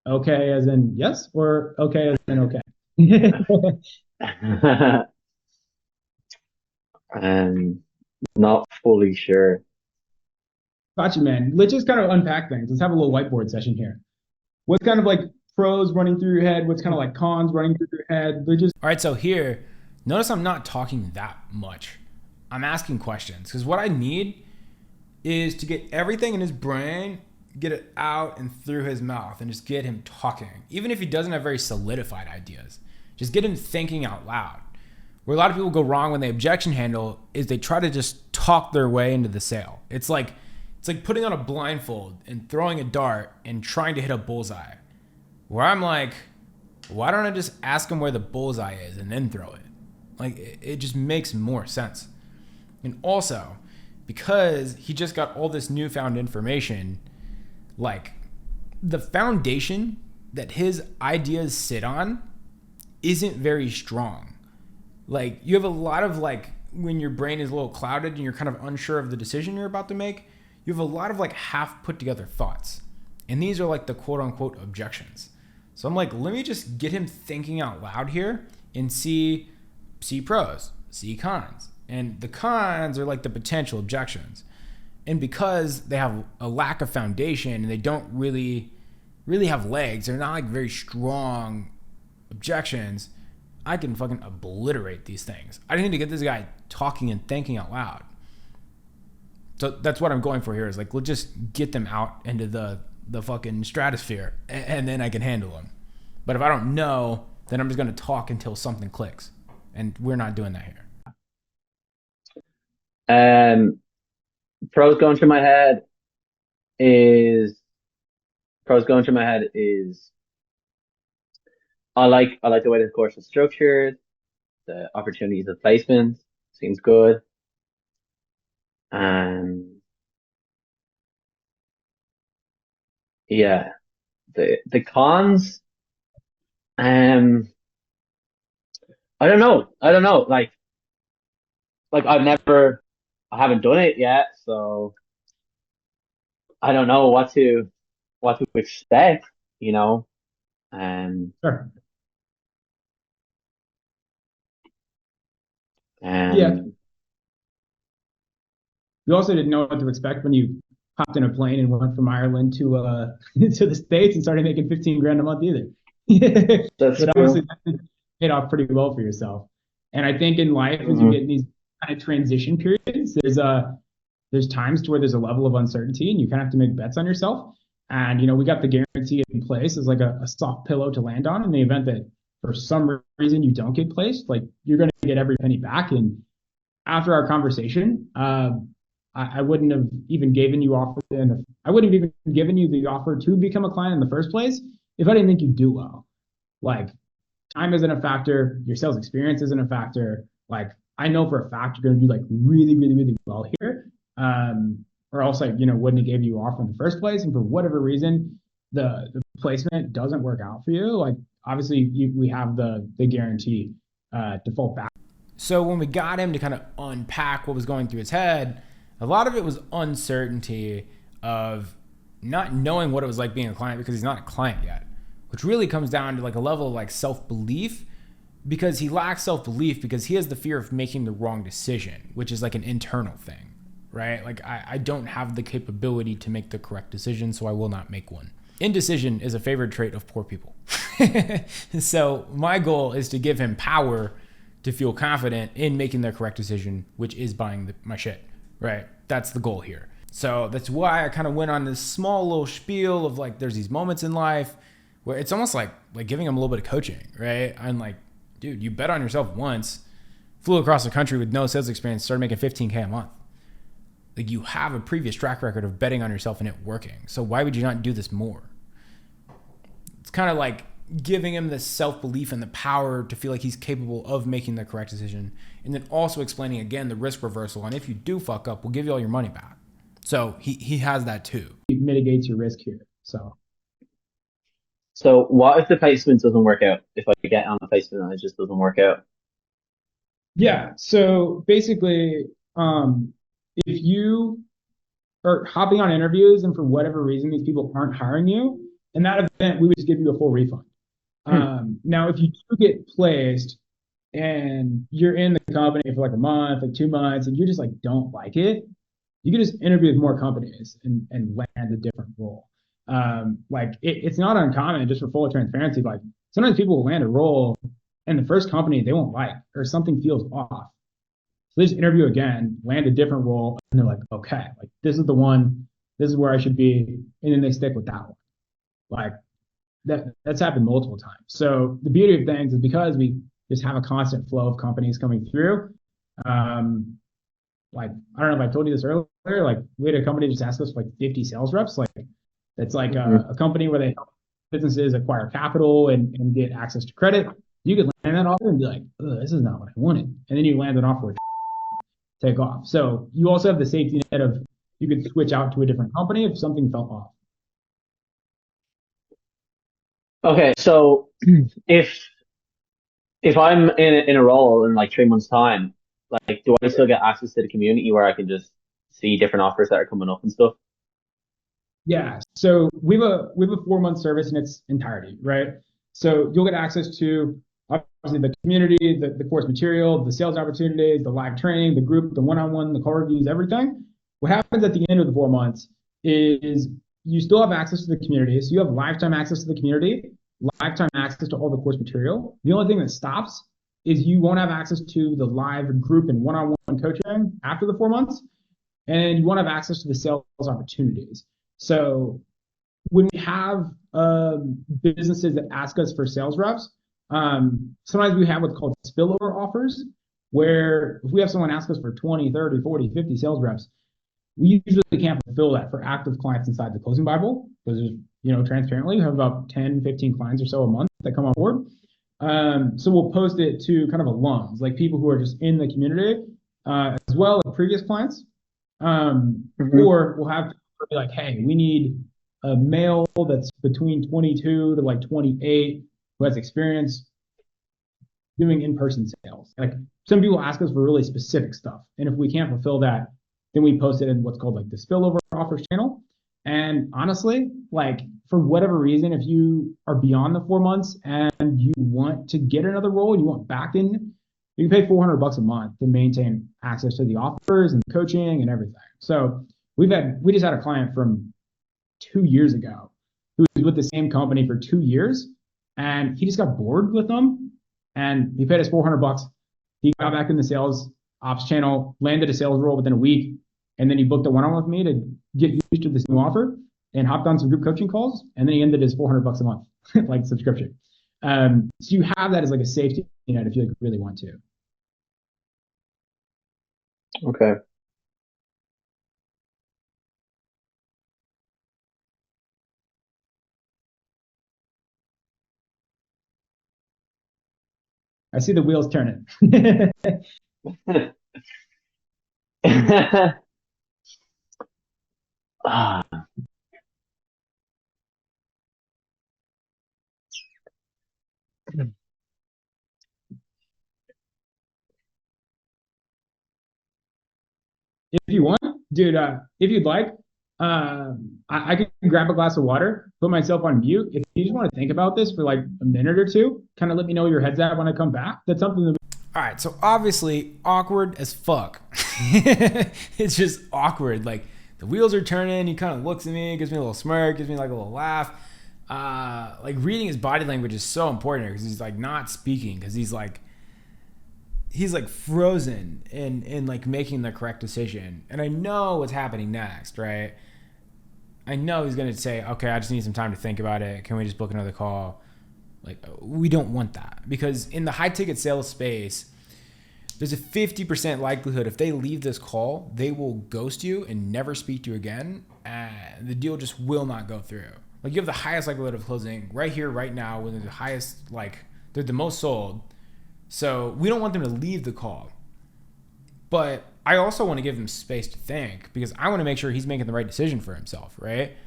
Okay as in yes, or okay as in okay? Not fully sure. Gotcha, man. Let's just kind of unpack things. Let's have a little whiteboard session here. What's kind of like pros running through your head? What's kind of like cons running through your head? All right, so here, notice I'm not talking that much. I'm asking questions, because what I need is to get everything in his brain, get it out and through his mouth, and just get him talking. Even if he doesn't have very solidified ideas, just get him thinking out loud. Where a lot of people go wrong when they objection handle is they try to just talk their way into the sale. It's like putting on a blindfold and throwing a dart and trying to hit a bullseye. Where I'm like, why don't I just ask him where the bullseye is and then throw it? Like, it just makes more sense. And also, because he just got all this newfound information, like the foundation that his ideas sit on isn't very strong. Like, you have a lot of, like, when your brain is a little clouded and you're kind of unsure of the decision you're about to make, you have a lot of like half put together thoughts. And these are like the quote unquote objections. So I'm like, let me just get him thinking out loud here and see pros, see cons. And the cons are like the potential objections. And because they have a lack of foundation and they don't really have legs, they're not like very strong objections, I can fucking obliterate these things. I just need to get this guy talking and thinking out loud. So that's what I'm going for here, is like, let's just get them out into the fucking stratosphere, and then I can handle them. But if I don't know, then I'm just going to talk until something clicks. And we're not doing that here. Pros going through my head is I like the way the course is structured. The opportunities of placement seems good. Yeah, the cons, I don't know. Like I haven't done it yet, so I don't know what to expect, you know. Sure. Yeah. You also didn't know what to expect when you hopped in a plane and went from Ireland to to the States and started making 15 grand a month either. That's but true. Obviously that paid off pretty well for yourself. And I think in life, as you get in these kind of transition periods, there's times to where there's a level of uncertainty and you kind of have to make bets on yourself. And, you know, we got the guarantee in place as like a soft pillow to land on in the event that for some reason you don't get placed, like you're going to get every penny back. And after our conversation, I wouldn't have even given you the offer to become a client in the first place if I didn't think you'd do well. Like, time isn't a factor. Your sales experience isn't a factor. Like, I know for a fact you're going to do like really, really, really well here. Or else I, wouldn't have gave you an offer in the first place. And for whatever reason, the placement doesn't work out for you. Like, obviously we have the guarantee default back. So when we got him to kind of unpack what was going through his head, a lot of it was uncertainty of not knowing what it was like being a client because he's not a client yet, which really comes down to like a level of like self-belief, because he lacks self-belief because he has the fear of making the wrong decision, which is like an internal thing, right? Like I don't have the capability to make the correct decision, so I will not make one. Indecision is a favorite trait of poor people. So my goal is to give him power to feel confident in making the correct decision, which is buying my shit, right? That's the goal here. So that's why I kind of went on this small little spiel of like, there's these moments in life where it's almost like giving him a little bit of coaching, right? I'm like, dude, you bet on yourself once, flew across the country with no sales experience, started making $15K a month. Like, you have a previous track record of betting on yourself and it working. So why would you not do this more? It's kind of like giving him the self-belief and the power to feel like he's capable of making the correct decision. And then also explaining again the risk reversal. And if you do fuck up, we'll give you all your money back. So he has that too. It mitigates your risk here. So what if the placement doesn't work out? If I get on the placement and it just doesn't work out? Yeah. So basically, if you are hopping on interviews and for whatever reason these people aren't hiring you, in that event, we would just give you a full refund. Now, if you do get placed and you're in the company for like a month, like 2 months, and you just like don't like it, you can just interview with more companies and land a different role. It's not uncommon, just for full transparency. Like, sometimes people will land a role and the first company they won't like, or something feels off. So they just interview again, land a different role, and they're like, okay, like this is the one, this is where I should be, and then they stick with that one. Like that's happened multiple times. So the beauty of things is because we just have a constant flow of companies coming through. Like, I don't know if I told you this earlier, like we had a company just ask us for like 50 sales reps. Like it's like a company where they help businesses acquire capital and get access to credit. You could land that offer and be like, this is not what I wanted. And then you land an offer, take off. So you also have the safety net of you could switch out to a different company if something fell off. Okay, so if I'm in a role in like 3 months' time, like do I still get access to the community where I can just see different offers that are coming up and stuff? Yeah. So we have a 4 month service in its entirety, right? So you'll get access to obviously the community, the course material, the sales opportunities, the live training, the group, the one-on-one, the call reviews, everything. What happens at the end of the 4 months is you still have access to the community. So you have lifetime access to the community, lifetime access to all the course material. The only thing that stops is you won't have access to the live group and one-on-one coaching after the 4 months, and you won't have access to the sales opportunities. So when we have businesses that ask us for sales reps, sometimes we have what's called spillover offers, where if we have someone ask us for 20, 30, 40, 50 sales reps, we usually can't fulfill that for active clients inside the closing Bible, because transparently, we have about 10, 15 clients or so a month that come on board. So we'll post it to kind of alums, like people who are just in the community, as well as previous clients. Or we'll have people be like, hey, we need a male that's between 22 to like 28 who has experience doing in-person sales. Like, some people ask us for really specific stuff, and if we can't fulfill that, then we post it in what's called like the spillover offers channel. And honestly, like, for whatever reason, if you are beyond the 4 months and you want to get another role and you want back in, you can pay $400 a month to maintain access to the offers and the coaching and everything. So we just had a client from 2 years ago who was with the same company for 2 years, and he just got bored with them, and he paid us $400. He got back in the sales ops channel, landed a sales role within a week, and then he booked a one-on-one with me to get used to this new offer and hopped on some group coaching calls, and then he ended his $400 a month like subscription. So you have that as like a safety net if you like really want to. Okay. I see the wheels turning. Ah, If you want, dude, if you'd like, I can grab a glass of water, put myself on mute. If you just want to think about this for like a minute or two, kind of let me know where your head's at when I come back. That's something that. All right, so obviously awkward as fuck. It's just awkward. Like the wheels are turning. He kind of looks at me, gives me a little smirk, gives me like a little laugh. Like reading his body language is so important because he's like not speaking because he's like frozen in like making the correct decision. And I know what's happening next, right? I know he's gonna say, okay, I just need some time to think about it. Can we just book another call? Like, we don't want that because in the high ticket sales space, there's a 50% likelihood if they leave this call, they will ghost you and never speak to you again. And the deal just will not go through. Like you have the highest likelihood of closing right here, right now, when they're the highest, like they're the most sold. So we don't want them to leave the call. But I also want to give him space to think because I want to make sure he's making the right decision for himself, right?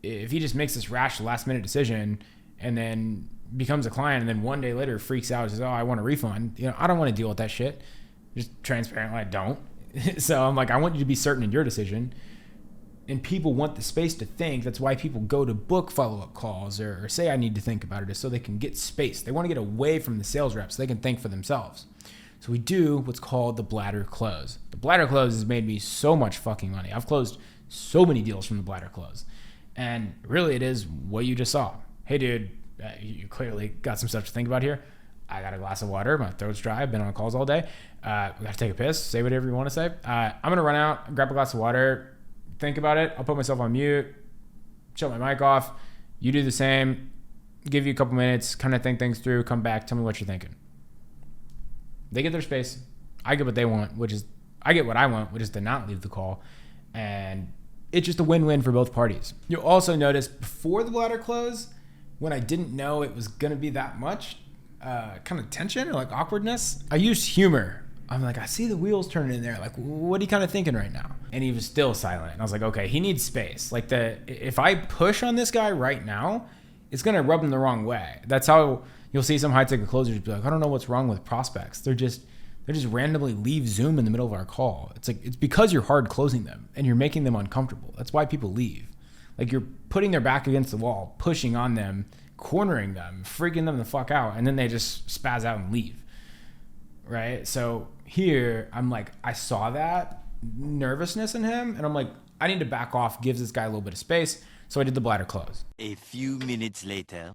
If he just makes this rash last minute decision and then becomes a client and then one day later freaks out and says, oh, I want a refund. You know, I don't want to deal with that shit. Just transparently, I don't. So I'm like, I want you to be certain in your decision. And people want the space to think. That's why people go to book follow-up calls or say I need to think about it is so they can get space. They want to get away from the sales reps so they can think for themselves. So we do what's called the bladder close. The bladder close has made me so much fucking money. I've closed so many deals from the bladder close. And really it is what you just saw. Hey dude, you clearly got some stuff to think about here. I got a glass of water. My throat's dry. I've been on calls all day. We got to take a piss. Say whatever you want to say. I'm going to run out, grab a glass of water, think about it. I'll put myself on mute, shut my mic off. You do the same. Give you a couple minutes, kind of think things through, come back, tell me what you're thinking. They get their space. I get what they want, I get what I want, which is to not leave the call. And it's just a win-win for both parties. You'll also notice before the bladder close, when I didn't know it was going to be that much kind of tension or like awkwardness, I used humor. I'm like, I see the wheels turning in there. Like, what are you kind of thinking right now? And he was still silent. And I was like, okay, he needs space. Like if I push on this guy right now, it's going to rub him the wrong way. That's how you'll see some high ticket closers be like, I don't know what's wrong with prospects. They just randomly leave Zoom in the middle of our call. It's like, it's because you're hard closing them and you're making them uncomfortable. That's why people leave. Like you're putting their back against the wall, pushing on them, cornering them, freaking them the fuck out. And then they just spaz out and leave. Right? So here I'm like, I saw that nervousness in him and I'm like, I need to back off, gives this guy a little bit of space. So I did the bladder close. A few minutes later.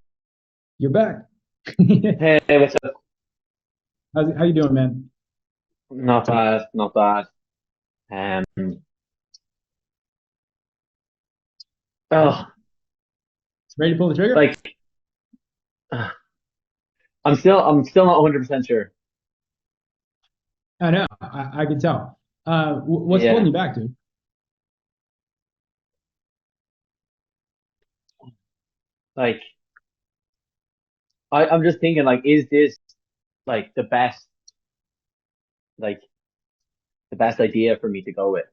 You're back. Hey, what's up? How you doing, man? Not bad, not bad. Um, oh, Ready to pull the trigger? like uh, I'm still not 100% sure. I know. I can tell. What's Yeah, holding you back, dude? like I'm just thinking, like, is this like like the best idea for me to go with?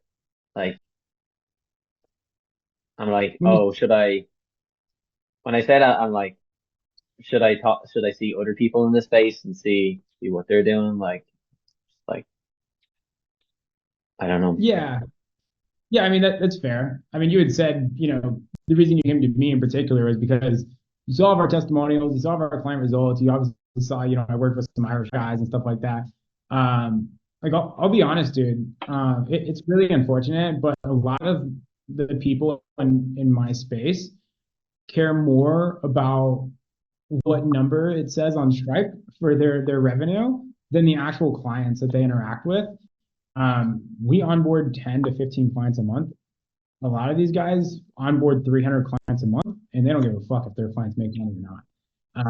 Like, I'm like, When you, oh, should I? When I said that, I'm like, should I talk? Should I see other people in this space and see what they're doing? Like I don't know. yeah. Yeah, I mean that's fair. I mean, you had said, the reason you came to me in particular is because you saw of our testimonials, you saw of our client results, you obviously saw, I worked with some Irish guys and stuff like that. Like I'll be honest, dude. It's really unfortunate, but a lot of the people in my space care more about what number it says on Stripe for their revenue than the actual clients that they interact with. We onboard 10 to 15 clients a month. A lot of these guys onboard 300 clients a month, and they don't give a fuck if their clients make money or not.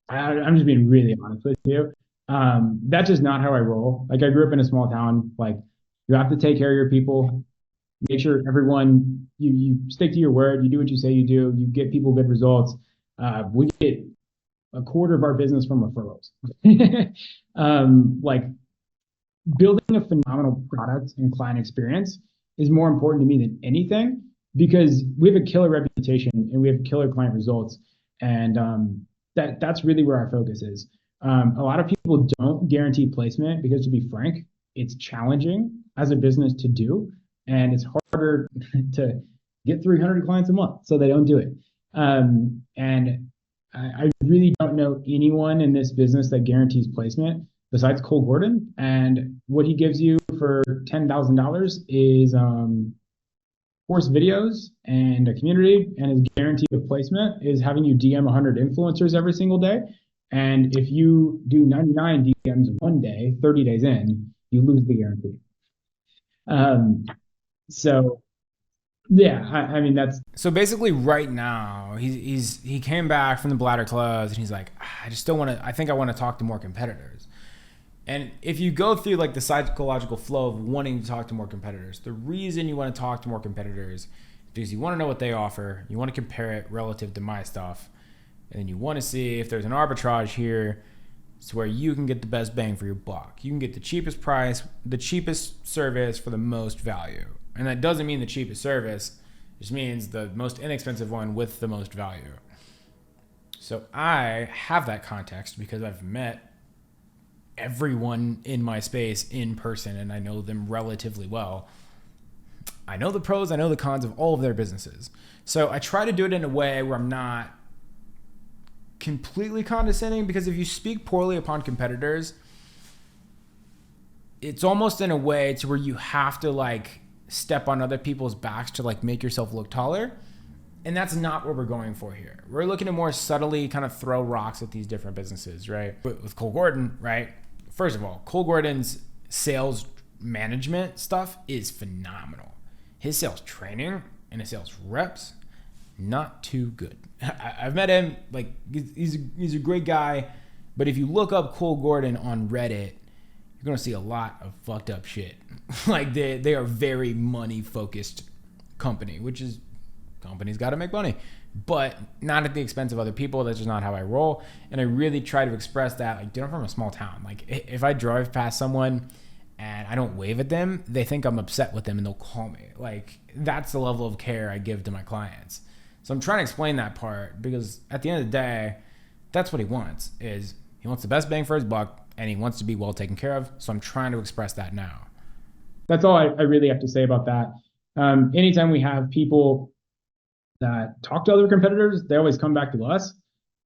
I'm just being really honest with you. That's just not how I roll. Like I grew up in a small town. Like you have to take care of your people, make sure everyone you stick to your word, you do what you say you do, you get people good results. We get a quarter of our business from referrals. Like building a phenomenal product and client experience is more important to me than anything because we have a killer reputation and we have killer client results. And that's really where our focus is. A lot of people don't guarantee placement because, to be frank, it's challenging as a business to do. and it's harder to get 300 clients a month, so they don't do it. And I really don't know anyone in this business that guarantees placement besides Cole Gordon. And what he gives you for $10,000 is course videos and a community, and his guarantee of placement is having you DM 100 influencers every single day. And if you do 99 DMs one day, 30 days in, you lose the guarantee. So yeah, I mean, that's So basically right now he came back from the bladder close and he's like, I just don't want to, I think I want to talk to more competitors. And if you go through like the psychological flow of wanting to talk to more competitors, the reason you want to talk to more competitors is because you want to know what they offer, you want to compare it relative to my stuff, and then you want to see if there's an arbitrage here to where you can get the best bang for your buck. You can get the cheapest price, the cheapest service for the most value. And that doesn't mean the cheapest service, it just means the most inexpensive one with the most value. So I have that context because I've met everyone in my space in person and I know them relatively well. I know the pros, I know the cons of all of their businesses. So I try to do it in a way where I'm not completely condescending, because if you speak poorly upon competitors, it's almost in a way to where you have to like step on other people's backs to like make yourself look taller. And that's not what we're going for here. We're looking to more subtly kind of throw rocks at these different businesses, right? With Cole Gordon, right? First of all, Cole Gordon's sales management stuff is phenomenal. His sales training and his sales reps, not too good. I've met him, like he's a great guy, but if you look up Cole Gordon on Reddit, you're gonna see a lot of fucked up shit. Like they are very money focused company, which is, companies got to make money, but not at the expense of other people. That's just not how I roll. And I really try to express that, like, dude, I'm from a small town. Like if I drive past someone and I don't wave at them, they think I'm upset with them and they'll call me. Like that's the level of care I give to my clients. So I'm trying to explain that part, because at the end of the day, that's what he wants, is he wants the best bang for his buck and he wants to be well taken care of. So I'm trying to express that now. That's all I really have to say about that. Anytime we have people that talk to other competitors, they always come back to us.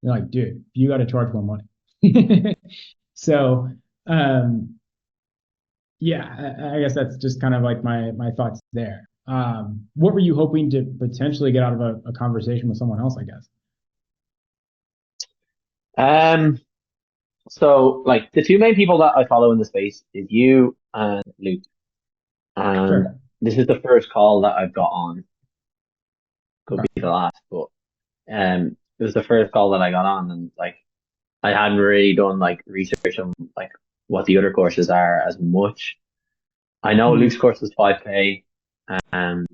They're like, dude, you got to charge more money. So, yeah, I guess that's just kind of like my thoughts there. What were you hoping to potentially get out of a conversation with someone else, I guess? So like the two main people that I follow in the space is you and Luke. And Sure. this is the first call that I've got on. Could be the last, but it was the first call that I got on, and like I hadn't really done like research on like what the other courses are as much. I know Luke's course was 5K, and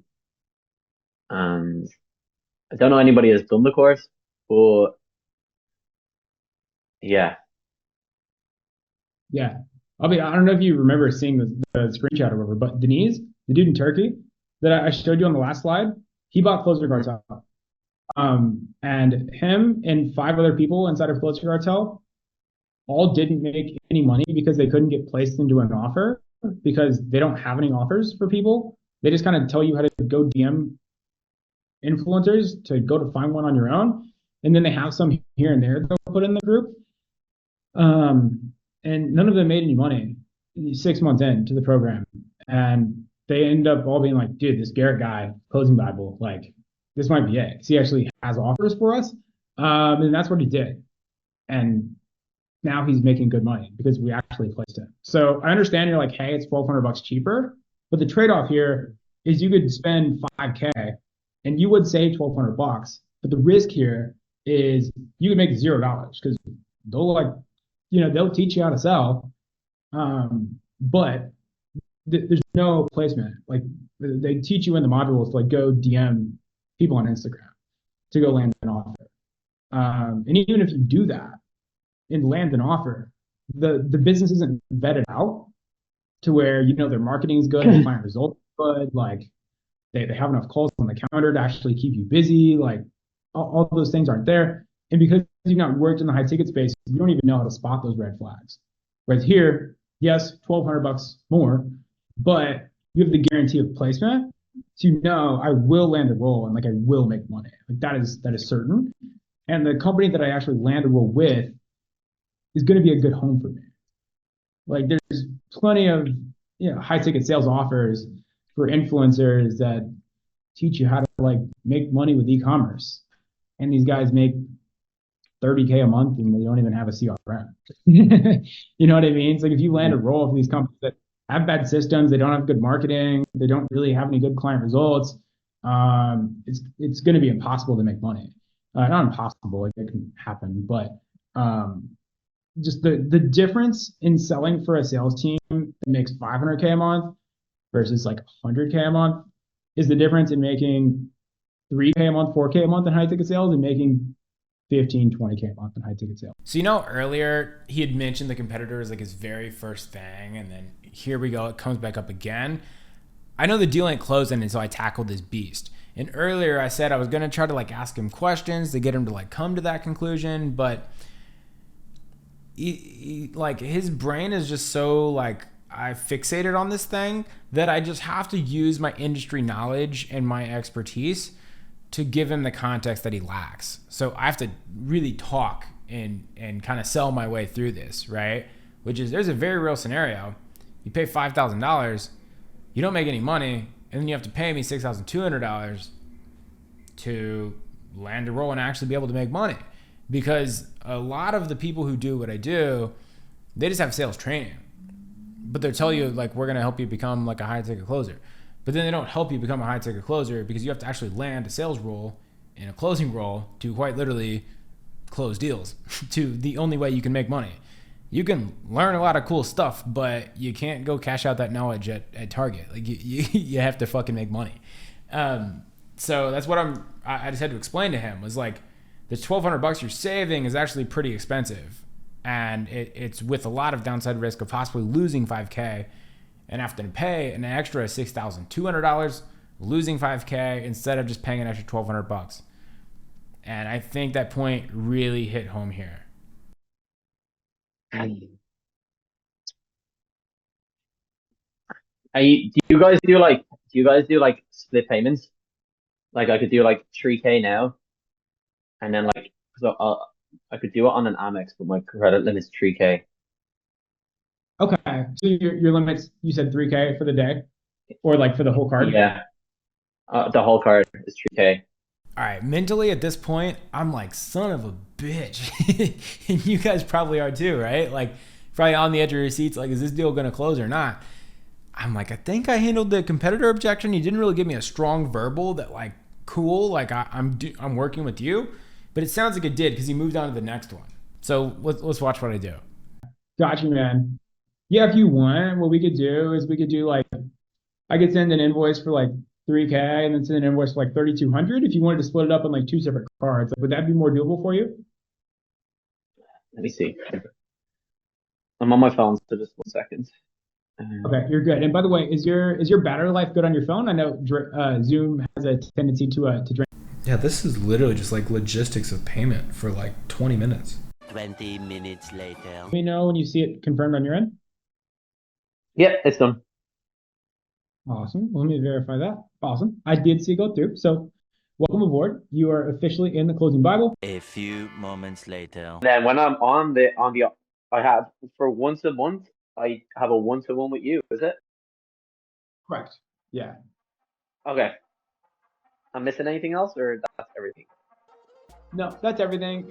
I don't know anybody has done the course, but yeah. Yeah. I don't know if you remember seeing the screenshot or whatever, but Denise, the dude in Turkey that I showed you on the last slide, he bought Closer Cartel. And him and 5 other people inside of Closer Cartel all didn't make any money because they couldn't get placed into an offer, because they don't have any offers for people. They just kind of tell you how to go DM influencers to go to find one on your own. And then they have some here and there they'll put in the group. And none of them made any money 6 months into the program. And they end up all being like, dude, this Garrett guy, Closing Bible, like, this might be it. 'Cause he actually has offers for us. And that's what he did. And now he's making good money because we actually placed him. So I understand you're like, hey, it's $1,200 cheaper. But the trade-off here is you could spend 5K and you would save $1,200. But the risk here is you could make $0 because they'll teach you how to sell. But there's no placement. Like they teach you in the modules to like go DM people on Instagram to go land an offer. And even if you do that and land an offer, the business isn't vetted out to where their marketing is good, their client results are good, like they have enough calls on the calendar to actually keep you busy. Like all those things aren't there. And because you've not worked in the high ticket space, you don't even know how to spot those red flags. Whereas here, yes, $1,200 more, but you have the guarantee of placement. So you know I will land a role and like I will make money. Like that is certain. And the company that I actually land a role with is going to be a good home for me. Like there's plenty of high ticket sales offers for influencers that teach you how to like make money with e-commerce. And these guys make 30K a month and they don't even have a CRM. You know what I mean? It's like if you land a role for these companies that have bad systems, they don't have good marketing, they don't really have any good client results, it's going to be impossible to make money. Not impossible, like it can happen, but just the difference in selling for a sales team that makes 500K a month versus like 100K a month is the difference in making 3K a month, 4K a month in high ticket sales and making 15, 20K a month in high ticket sales. So, earlier he had mentioned the competitor is like his very first thing. And then here we go. It comes back up again. I know the deal ain't closing. And so I tackled this beast. And earlier I said I was going to try to like ask him questions to get him to like come to that conclusion. But he, like his brain is just so like I fixated on this thing that I just have to use my industry knowledge and my expertise to give him the context that he lacks. So I have to really talk and kind of sell my way through this, right? Which is, there's a very real scenario. You pay $5,000, you don't make any money, and then you have to pay me $6,200 to land a role and actually be able to make money. Because a lot of the people who do what I do, they just have sales training. But they'll tell you, like, we're going to help you become like a high ticket closer. But then they don't help you become a high ticket closer because you have to actually land a sales role and a closing role to quite literally close deals to the only way you can make money. You can learn a lot of cool stuff, but you can't go cash out that knowledge at Target. Like you have to fucking make money. So that's what I just had to explain to him was like, the $1,200 you're saving is actually pretty expensive. And it's with a lot of downside risk of possibly losing 5K and having to pay an extra $6,200, losing 5K instead of just paying an extra $1,200. And I think that point really hit home here. Do you guys do like split payments? Like I could do like 3K now, and then like I could do it on an Amex, but my credit limit's 3K. Okay, so your limits, you said 3K for the day, or like for the whole card? Yeah, the whole card is 3K. All right, mentally at this point, I'm like, son of a bitch. And you guys probably are too, right? Like, probably on the edge of your seats, like, is this deal going to close or not? I'm like, I think I handled the competitor objection. You didn't really give me a strong verbal that, like, cool, like, I'm working with you. But it sounds like it did because he moved on to the next one. So let's watch what I do. Gotcha, man. Yeah, if you want, what we could do is we could do like, I could send an invoice for like 3K and then send an invoice for like 3,200 if you wanted to split it up on like two separate cards. Like, would that be more doable for you? Let me see. I'm on my phone, so just 1 second. Okay, you're good. And by the way, is your battery life good on your phone? I know Zoom has a tendency to drain. Yeah, this is literally just like logistics of payment for like 20 minutes. 20 minutes later. Let me know when you see it confirmed on your end. Yeah, it's done. Awesome. Let me verify that. Awesome. I did see it go through. So welcome aboard. You are officially in the closing Bible. A few moments later. Then when I'm on the I have for once a month, I have a one-to-one with you, is it? Correct. Yeah. Okay. I'm missing anything else, or that's everything? No, that's everything.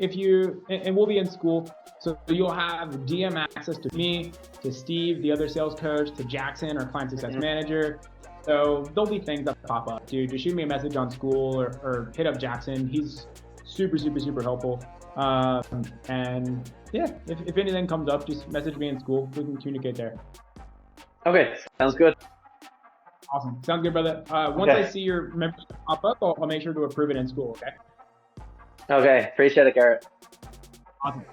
And we'll be in school, so you'll have DM access to me, to Steve, the other sales coach, to Jackson, our client success manager. So there'll be things that pop up, dude. Just shoot me a message on school or hit up Jackson. He's super, super, super helpful. And yeah, if anything comes up, just message me in school. We can communicate there. Okay, sounds good. Awesome. Sounds good, brother. Once I see your membership pop up, I'll make sure to approve it in school, okay? Okay, appreciate it, Garrett. Awesome.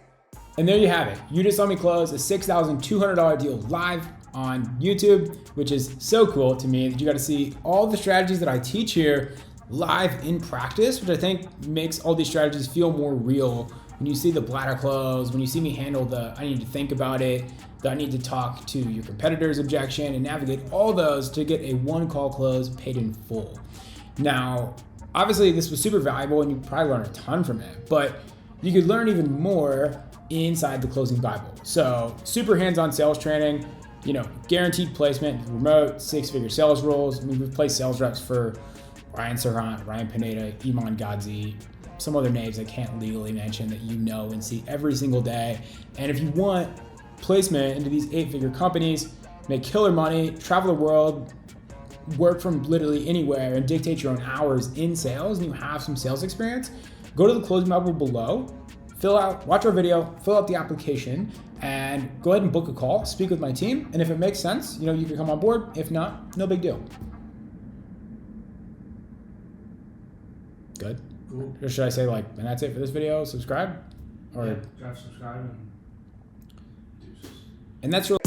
And there you have it. You just saw me close a $6,200 deal live on YouTube, which is so cool to me that you got to see all the strategies that I teach here live in practice, which I think makes all these strategies feel more real. When you see the bladder close, when you see me handle I need to think about it, that need to talk to your competitor's objection and navigate all those to get a one-call close paid in full. Now, obviously this was super valuable and you probably learned a ton from it, but you could learn even more inside the Closing Bible. So super hands-on sales training, guaranteed placement, remote, 6-figure sales roles. I mean, we've placed sales reps for Ryan Serhant, Ryan Pineda, Iman Gadzi, some other names I can't legally mention that and see every single day. And if you want placement into these 8-figure companies, make killer money, travel the world, work from literally anywhere, and dictate your own hours in sales, and you have some sales experience, go to the Closing Bible below, watch our video, fill out the application, and go ahead and book a call, speak with my team, and if it makes sense, you can come on board. If not, no big deal. Good? Cool. Or should I say and that's it for this video, subscribe? Or Yeah, subscribe and deuces. And that's really